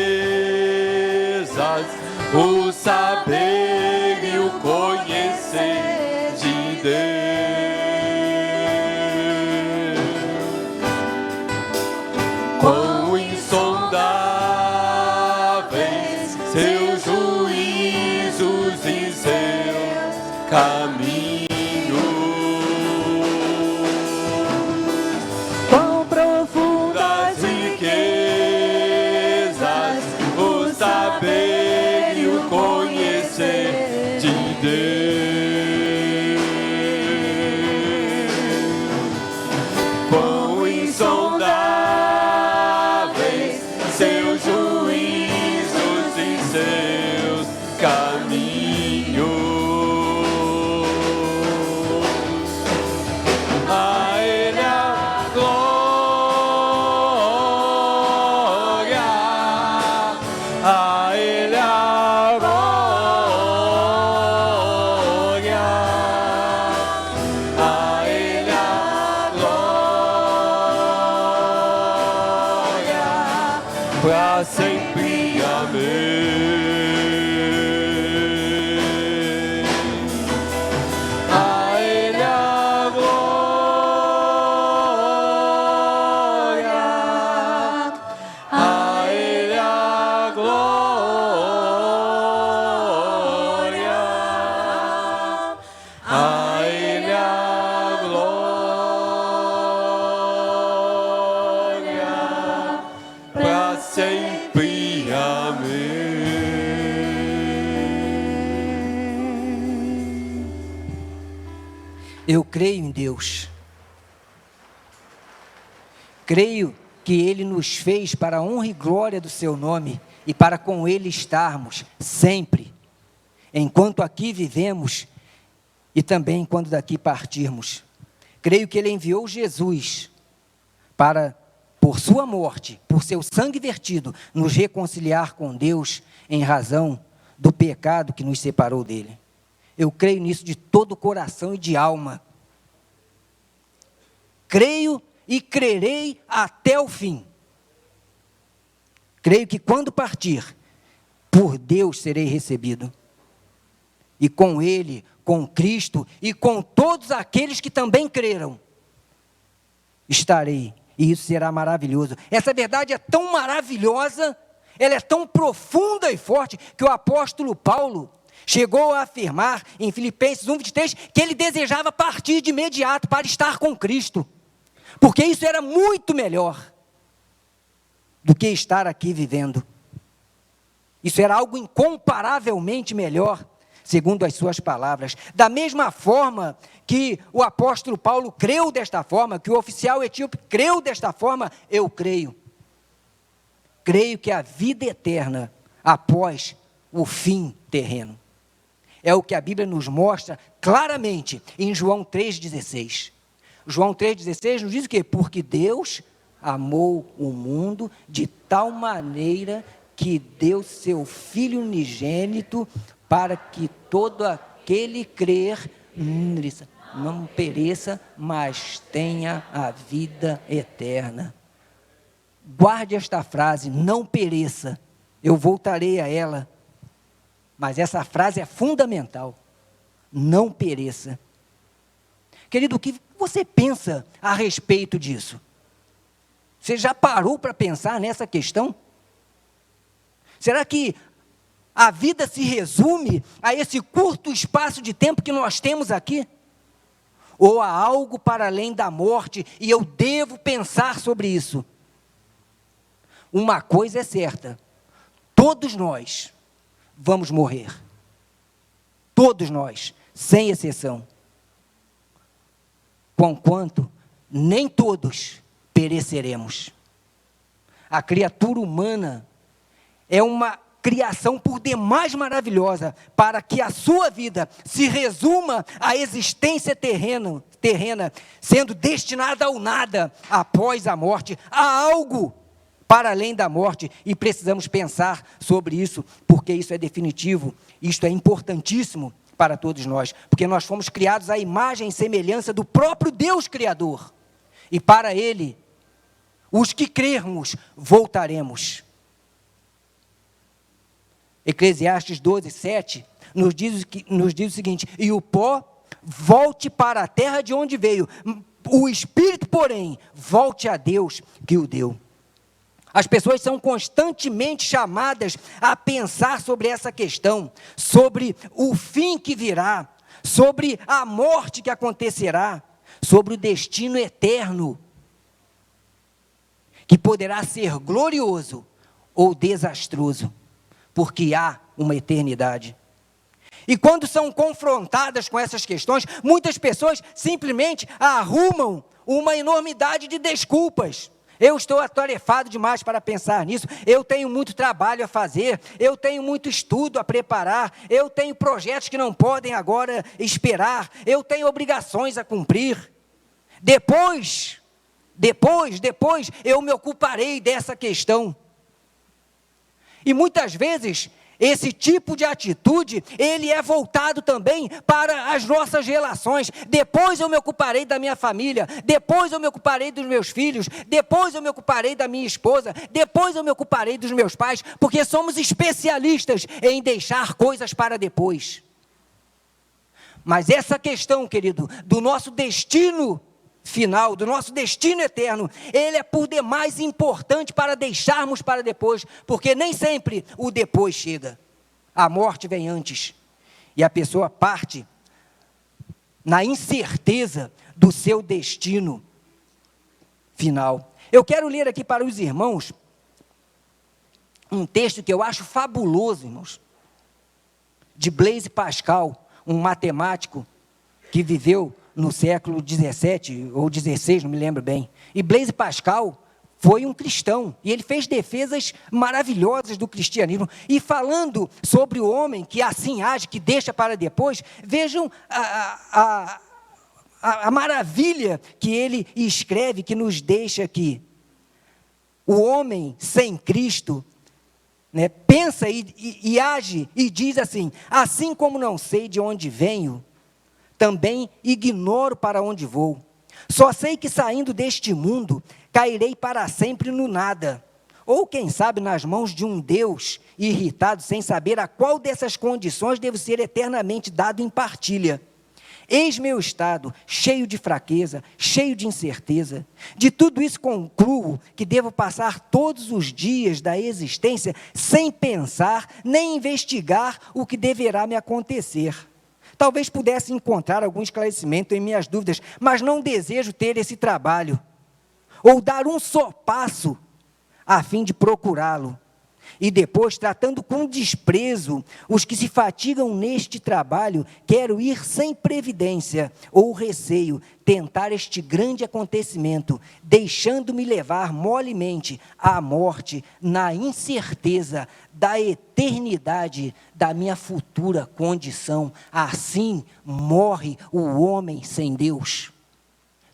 A: o saber e o conhecer de Deus. Quão insondáveis seus juízos e seus caminhos. Quão profundas riquezas o saber e o conhecer de Deus. Quão insondáveis seus juízos e seus caminhos. A ele a glória, a ele a glória, a ele a glória, pra sempre, amém. A ele a glória, a ele a glória, a ele a glória, pra sempre, amém.
B: Eu creio em Deus. Creio que Ele nos fez para a honra e glória do Seu nome e para com Ele estarmos sempre, enquanto aqui vivemos e também quando daqui partirmos. Creio que Ele enviou Jesus para, por Sua morte, por Seu sangue vertido, nos reconciliar com Deus em razão do pecado que nos separou dEle. Eu creio nisso de todo o coração e de alma. Creio e crerei até o fim. Creio que quando partir, por Deus serei recebido. E com Ele, com Cristo e com todos aqueles que também creram, estarei. E isso será maravilhoso. Essa verdade é tão maravilhosa, ela é tão profunda e forte, que o apóstolo Paulo chegou a afirmar em Filipenses 1:23 que ele desejava partir de imediato para estar com Cristo, porque isso era muito melhor do que estar aqui vivendo. Isso era algo incomparavelmente melhor, segundo as suas palavras. Da mesma forma que o apóstolo Paulo creu desta forma, que o oficial etíope creu desta forma, eu creio. Creio que a vida eterna após o fim terreno. é o que a Bíblia nos mostra claramente em João 3,16. João 3,16 nos diz o quê? Porque Deus amou o mundo de tal maneira que deu seu Filho unigênito para que todo aquele crer não pereça, mas tenha a vida eterna. Guarde esta frase, não pereça. Eu voltarei a ela. Mas essa frase é fundamental. Não pereça. Querido, o que você pensa a respeito disso? Você já parou para pensar nessa questão? Será que a vida se resume a esse curto espaço de tempo que nós temos aqui? Ou há algo para além da morte e eu devo pensar sobre isso? Uma coisa é certa, todos nós vamos morrer. Todos nós, sem exceção. Conquanto nem todos pereceremos. A criatura humana é uma criação por demais maravilhosa para que a sua vida se resuma à existência terrena, sendo destinada ao nada após a morte. Há algo para além da morte e precisamos pensar sobre isso, porque isso é definitivo, isto é importantíssimo para todos nós, porque nós fomos criados à imagem e semelhança do próprio Deus Criador, e para Ele, os que crermos, voltaremos. Eclesiastes 12:7 nos diz o seguinte: e o pó volte para a terra de onde veio, o espírito, porém, volte a Deus que o deu. As pessoas são constantemente chamadas a pensar sobre essa questão, sobre o fim que virá, sobre a morte que acontecerá, sobre o destino eterno, que poderá ser glorioso ou desastroso, porque há uma eternidade. E quando são confrontadas com essas questões, muitas pessoas simplesmente arrumam uma enormidade de desculpas. Eu estou atarefado demais para pensar nisso, eu tenho muito trabalho a fazer, eu tenho muito estudo a preparar, eu tenho projetos que não podem agora esperar, eu tenho obrigações a cumprir. Depois eu me ocuparei dessa questão. E muitas vezes, esse tipo de atitude, ele é voltado também para as nossas relações. Depois eu me ocuparei da minha família, depois eu me ocuparei dos meus filhos, depois eu me ocuparei da minha esposa, depois eu me ocuparei dos meus pais, porque somos especialistas em deixar coisas para depois. Mas essa questão, querido, do nosso destino final, do nosso destino eterno, ele é por demais importante para deixarmos para depois, porque nem sempre o depois chega. A morte vem antes, e a pessoa parte na incerteza do seu destino final. Eu quero ler aqui para os irmãos um texto que eu acho fabuloso, irmãos, de Blaise Pascal, um matemático que viveu no século 17 ou 16, não me lembro bem. E Blaise Pascal foi um cristão, e ele fez defesas maravilhosas do cristianismo. E falando sobre o homem que assim age, que deixa para depois, vejam a maravilha que ele escreve, que nos deixa aqui. O homem sem Cristo, né, pensa e age e diz assim: assim como não sei de onde venho, também ignoro para onde vou. Só sei que saindo deste mundo, cairei para sempre no nada. Ou quem sabe nas mãos de um Deus irritado, sem saber a qual dessas condições devo ser eternamente dado em partilha. Eis meu estado, cheio de fraqueza, cheio de incerteza. De tudo isso concluo que devo passar todos os dias da existência sem pensar, nem investigar o que deverá me acontecer. Talvez pudesse encontrar algum esclarecimento em minhas dúvidas, mas não desejo ter esse trabalho, ou dar um só passo a fim de procurá-lo. E depois, tratando com desprezo os que se fatigam neste trabalho, quero ir sem previdência ou receio, tentar este grande acontecimento, deixando-me levar molemente à morte, na incerteza da eternidade da minha futura condição. Assim morre o homem sem Deus,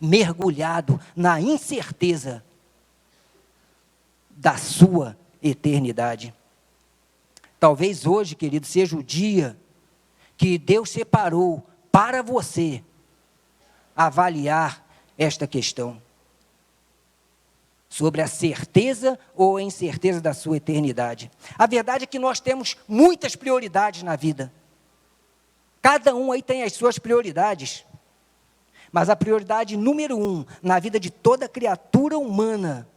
B: mergulhado na incerteza da sua eternidade. Talvez hoje, querido, seja o dia que Deus separou para você avaliar esta questão sobre a certeza ou a incerteza da sua eternidade. A verdade é que nós temos muitas prioridades na vida. Cada um aí tem as suas prioridades. Mas a prioridade número 1 na vida de toda criatura humana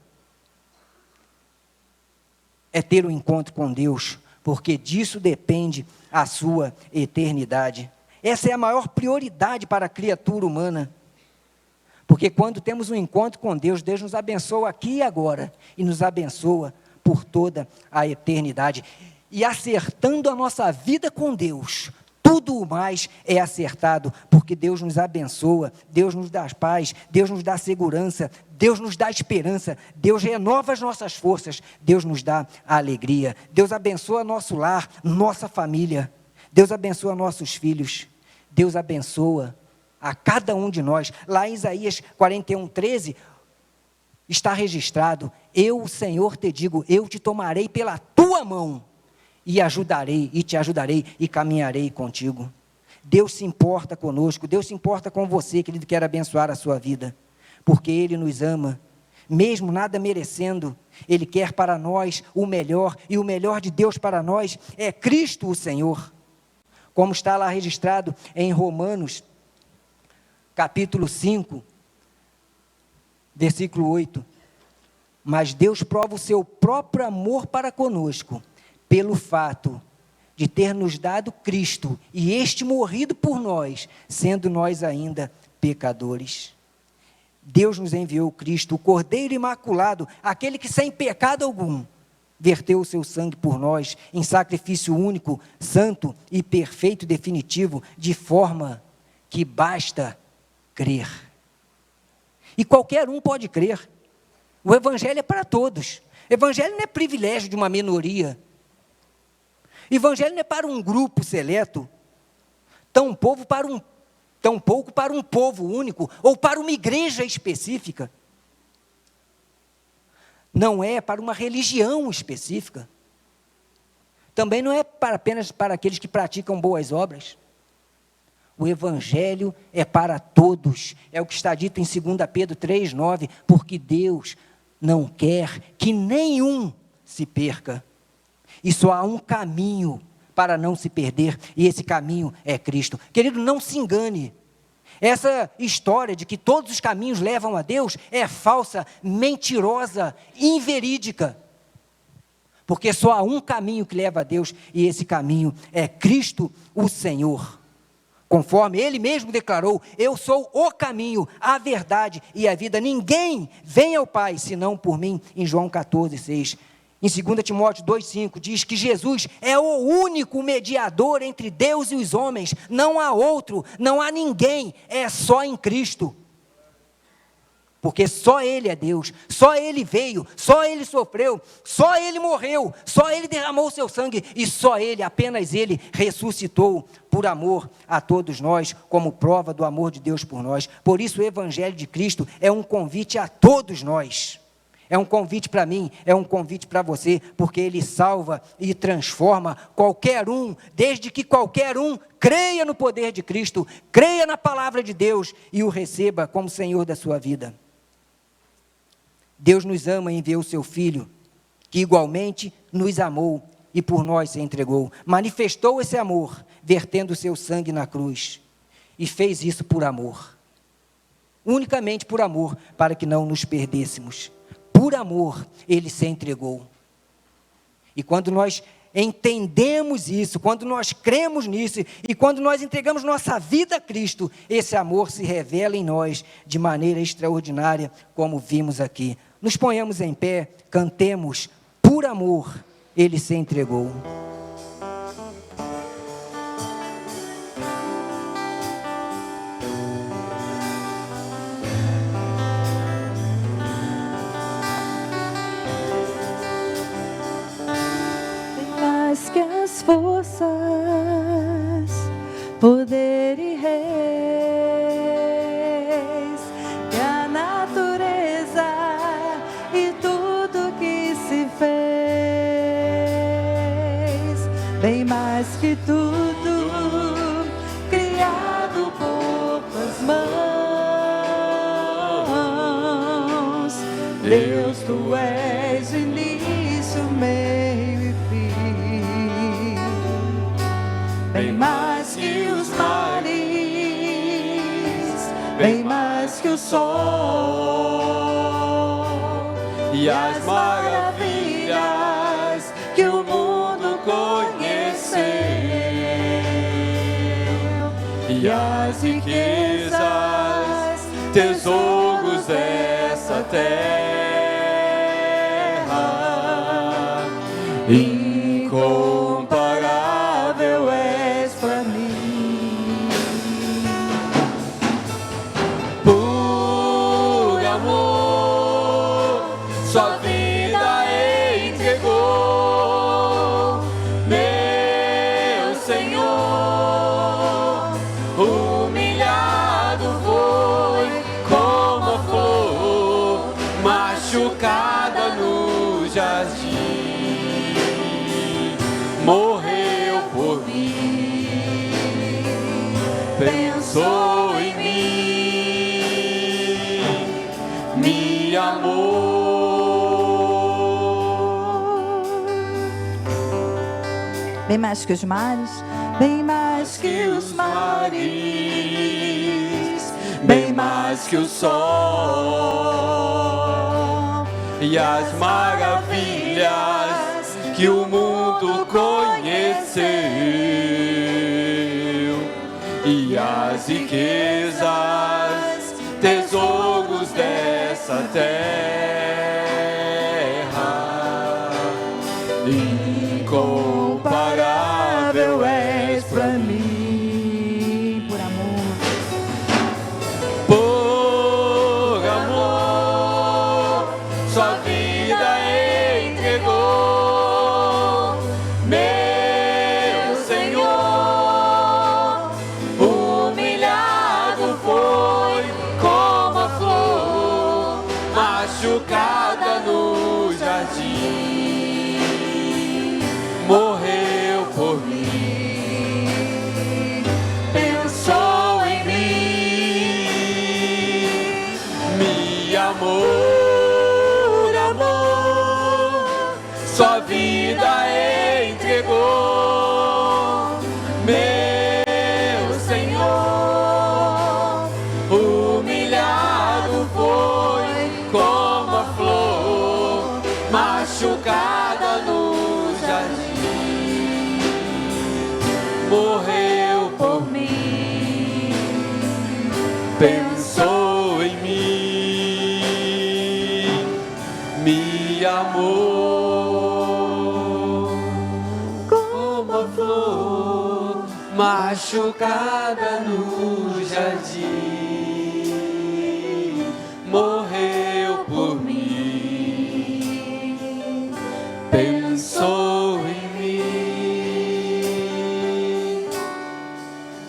B: é ter um encontro com Deus, porque disso depende a sua eternidade. Essa é a maior prioridade para a criatura humana. Porque quando temos um encontro com Deus, Deus nos abençoa aqui e agora, e nos abençoa por toda a eternidade. E acertando a nossa vida com Deus, tudo o mais é acertado, porque Deus nos abençoa, Deus nos dá paz, Deus nos dá segurança, Deus nos dá esperança, Deus renova as nossas forças, Deus nos dá a alegria, Deus abençoa nosso lar, nossa família, Deus abençoa nossos filhos, Deus abençoa a cada um de nós. Lá em Isaías 41:13, está registrado: eu, o Senhor, te digo, eu te tomarei pela tua mão, e ajudarei, e te ajudarei, e caminharei contigo. Deus se importa conosco, Deus se importa com você, querido, quer abençoar a sua vida, porque Ele nos ama, mesmo nada merecendo. Ele quer para nós o melhor, e o melhor de Deus para nós é Cristo o Senhor, como está lá registrado em Romanos, capítulo 5, versículo 8, mas Deus prova o seu próprio amor para conosco, pelo fato de ter nos dado Cristo, e este morrido por nós, sendo nós ainda pecadores. Deus nos enviou Cristo, o Cordeiro Imaculado, aquele que sem pecado algum, verteu o seu sangue por nós, em sacrifício único, santo e perfeito e definitivo, de forma que basta crer. E qualquer um pode crer. O Evangelho é para todos. O Evangelho não é privilégio de uma minoria. O Evangelho não é para um grupo seleto, tampouco para um povo único, ou para uma igreja específica. Não é para uma religião específica. Também não é apenas para aqueles que praticam boas obras. O Evangelho é para todos. É o que está dito em 2 Pedro 3:9, porque Deus não quer que nenhum se perca. E só há um caminho para não se perder, e esse caminho é Cristo. Querido, não se engane. Essa história de que todos os caminhos levam a Deus é falsa, mentirosa, inverídica. Porque só há um caminho que leva a Deus, e esse caminho é Cristo o Senhor. Conforme Ele mesmo declarou: eu sou o caminho, a verdade e a vida. Ninguém vem ao Pai senão por mim, em João 14:6. Em 2 Timóteo 2:5 diz que Jesus é o único mediador entre Deus e os homens. Não há outro, não há ninguém, é só em Cristo. Porque só Ele é Deus, só Ele veio, só Ele sofreu, só Ele morreu, só Ele derramou o seu sangue, e só Ele, apenas Ele, ressuscitou por amor a todos nós, como prova do amor de Deus por nós. Por isso o Evangelho de Cristo é um convite a todos nós. É um convite para mim, é um convite para você, porque Ele salva e transforma qualquer um, desde que qualquer um creia no poder de Cristo, creia na palavra de Deus e o receba como Senhor da sua vida. Deus nos ama e enviou o seu Filho, que igualmente nos amou e por nós se entregou. Manifestou esse amor, vertendo o seu sangue na cruz, e fez isso por amor, unicamente por amor, para que não nos perdêssemos. Por amor, Ele se entregou. E quando nós entendemos isso, quando nós cremos nisso, e quando nós entregamos nossa vida a Cristo, esse amor se revela em nós de maneira extraordinária, como vimos aqui. Nos ponhamos em pé, cantemos: por amor, ele se entregou.
D: Mais que as forças, poder e reis, que a natureza e tudo que se fez, bem mais que tudo criado por tuas mãos. Deus, tu és o início, meio e fim, bem mais que os mares, bem mais que o sol
A: E as maravilhas que o mundo conheceu, e as riquezas, tesouros dessa terra, incomparável és pra mim. Por amor, sua vida entregou, meu Senhor. Humilhado foi como a flor machucada no jardim, morreu por mim, pensou em mim, me amou.
D: bem mais que os mares, bem mais que os mares,
A: Bem mais que o sol e as maravilhas que o mundo conheceu, e as riquezas, tesouros dessa terra, incomparável és pra mim.
D: por amor.
A: Por amor, sua vida entregou, meu Senhor. Humilhado foi como a flor machucada no jardim, morreu por mim, pensou em mim, me amou, amor, sua vida entregou, meu Senhor. Humilhado foi como a flor machucada no jardim, morreu por mim, pensou em mim, me amou, como a flor machucada no jardim, morreu por mim, pensou em mim,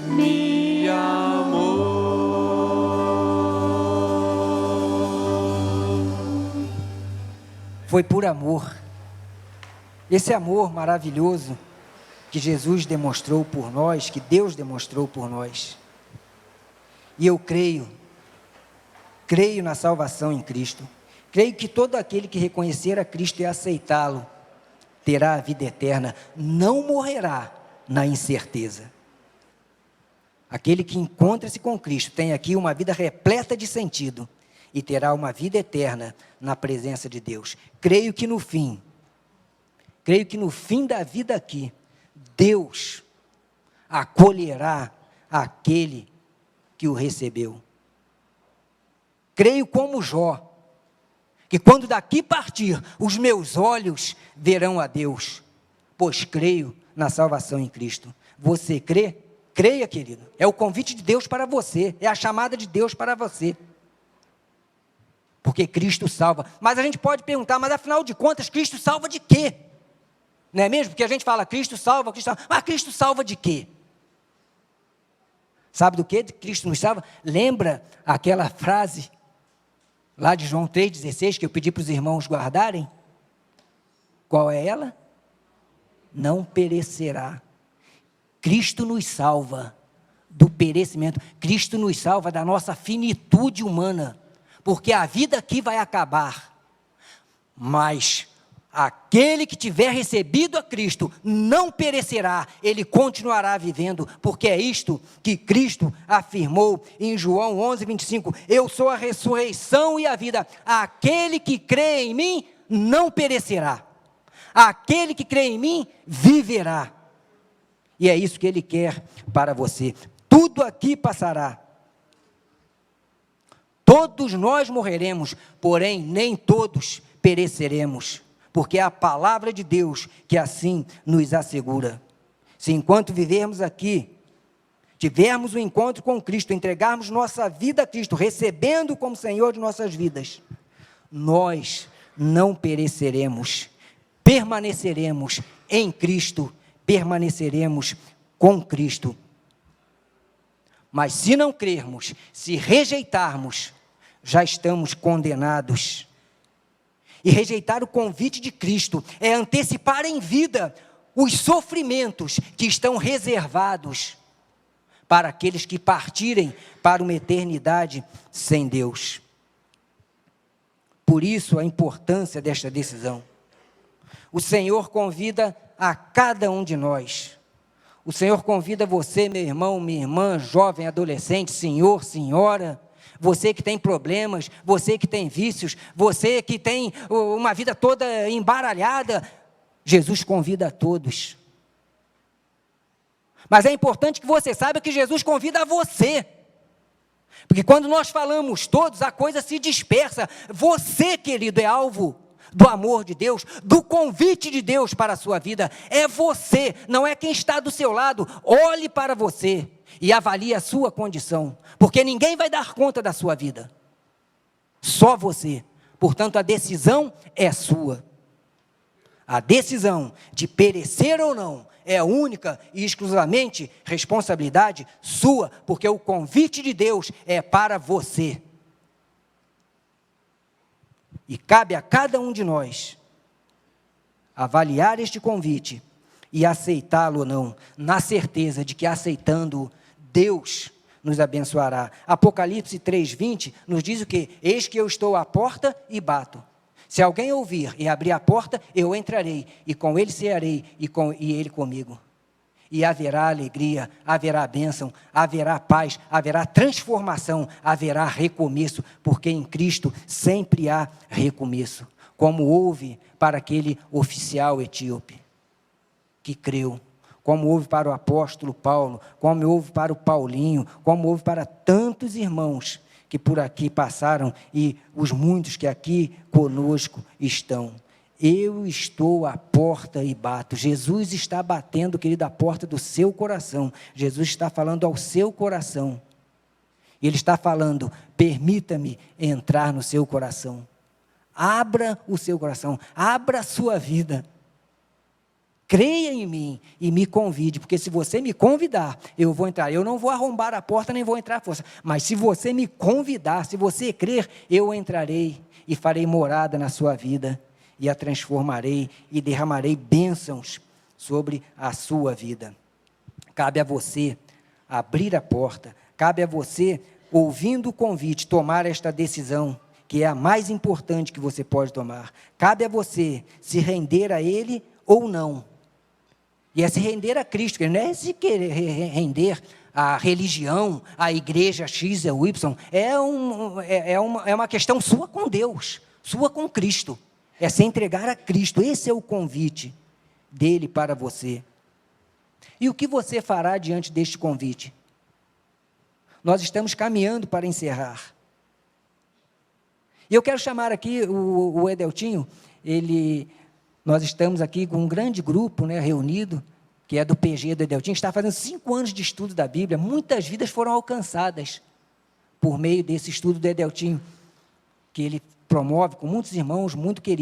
A: me amou.
B: Foi por amor. Esse amor maravilhoso que Jesus demonstrou por nós, que Deus demonstrou por nós. E eu creio na salvação em Cristo. Creio que todo aquele que reconhecer a Cristo e aceitá-lo, terá a vida eterna, não morrerá na incerteza. Aquele que encontra-se com Cristo tem aqui uma vida repleta de sentido e terá uma vida eterna na presença de Deus. Creio que no fim da vida aqui, Deus acolherá aquele que o recebeu. Creio como Jó, que quando daqui partir, os meus olhos verão a Deus, pois creio na salvação em Cristo. Você crê? Creia, querido. É o convite de Deus para você, é a chamada de Deus para você. Porque Cristo salva. Mas a gente pode perguntar, mas afinal de contas, Cristo salva de quê? Não é mesmo? Porque a gente fala, Cristo salva, mas Cristo salva de quê? Sabe do que Cristo nos salva? Lembra aquela frase lá de João 3,16, que eu pedi para os irmãos guardarem? Qual é ela? Não perecerá. Cristo nos salva do perecimento. Cristo nos salva da nossa finitude humana. Porque a vida aqui vai acabar. Mas aquele que tiver recebido a Cristo não perecerá, ele continuará vivendo, porque é isto que Cristo afirmou em João 11:25, eu sou a ressurreição e a vida, aquele que crê em mim não perecerá, aquele que crê em mim viverá, e é isso que ele quer para você. Tudo aqui passará, todos nós morreremos, porém nem todos pereceremos, porque é a palavra de Deus que assim nos assegura. Se enquanto vivermos aqui, tivermos um encontro com Cristo, entregarmos nossa vida a Cristo, recebendo como Senhor de nossas vidas, nós não pereceremos, permaneceremos em Cristo, permaneceremos com Cristo. Mas se não crermos, se rejeitarmos, já estamos condenados. E rejeitar o convite de Cristo é antecipar em vida os sofrimentos que estão reservados para aqueles que partirem para uma eternidade sem Deus. Por isso a importância desta decisão. O Senhor convida a cada um de nós. O Senhor convida você, meu irmão, minha irmã, jovem, adolescente, senhor, senhora, você que tem problemas, você que tem vícios, você que tem uma vida toda embaralhada, Jesus convida a todos. Mas é importante que você saiba que Jesus convida a você. Porque quando nós falamos todos, a coisa se dispersa. Você, querido, é alvo do amor de Deus, do convite de Deus para a sua vida. É você, não é quem está do seu lado. Olhe para você e avalie a sua condição, porque ninguém vai dar conta da sua vida, só você. Portanto, a decisão é sua. A decisão de perecer ou não é única e exclusivamente responsabilidade sua, porque o convite de Deus é para você. E cabe a cada um de nós avaliar este convite e aceitá-lo ou não, na certeza de que aceitando-o, Deus nos abençoará. Apocalipse 3:20 nos diz o quê? Eis que eu estou à porta e bato. Se alguém ouvir e abrir a porta, eu entrarei, e com ele cearei, e ele comigo. E haverá alegria, haverá bênção, haverá paz, haverá transformação, haverá recomeço, porque em Cristo sempre há recomeço, como houve para aquele oficial etíope, que creu, como houve para o apóstolo Paulo, como houve para o Paulinho, como houve para tantos irmãos que por aqui passaram e os muitos que aqui conosco estão. Eu estou à porta e bato. Jesus está batendo, querido, a porta do seu coração. Jesus está falando ao seu coração. Ele está falando, permita-me entrar no seu coração. Abra o seu coração, abra a sua vida. Creia em mim e me convide, porque se você me convidar, eu vou entrar. Eu não vou arrombar a porta, nem vou entrar à força. Mas se você me convidar, se você crer, eu entrarei e farei morada na sua vida, e a transformarei e derramarei bênçãos sobre a sua vida. Cabe a você abrir a porta, cabe a você, ouvindo o convite, tomar esta decisão, que é a mais importante que você pode tomar. Cabe a você se render a Ele ou não. E é se render a Cristo, não é se querer render à religião, à igreja X ou Y, é uma questão sua com Deus, sua com Cristo, é se entregar a Cristo. Esse é o convite dele para você. E o que você fará diante deste convite? Nós estamos caminhando para encerrar. E eu quero chamar aqui o Edeltinho, nós estamos aqui com um grande grupo, né, reunido, que é do PG do Edeltinho, está fazendo 5 anos de estudo da Bíblia, muitas vidas foram alcançadas por meio desse estudo do Edeltinho, que ele promove com muitos irmãos muito queridos.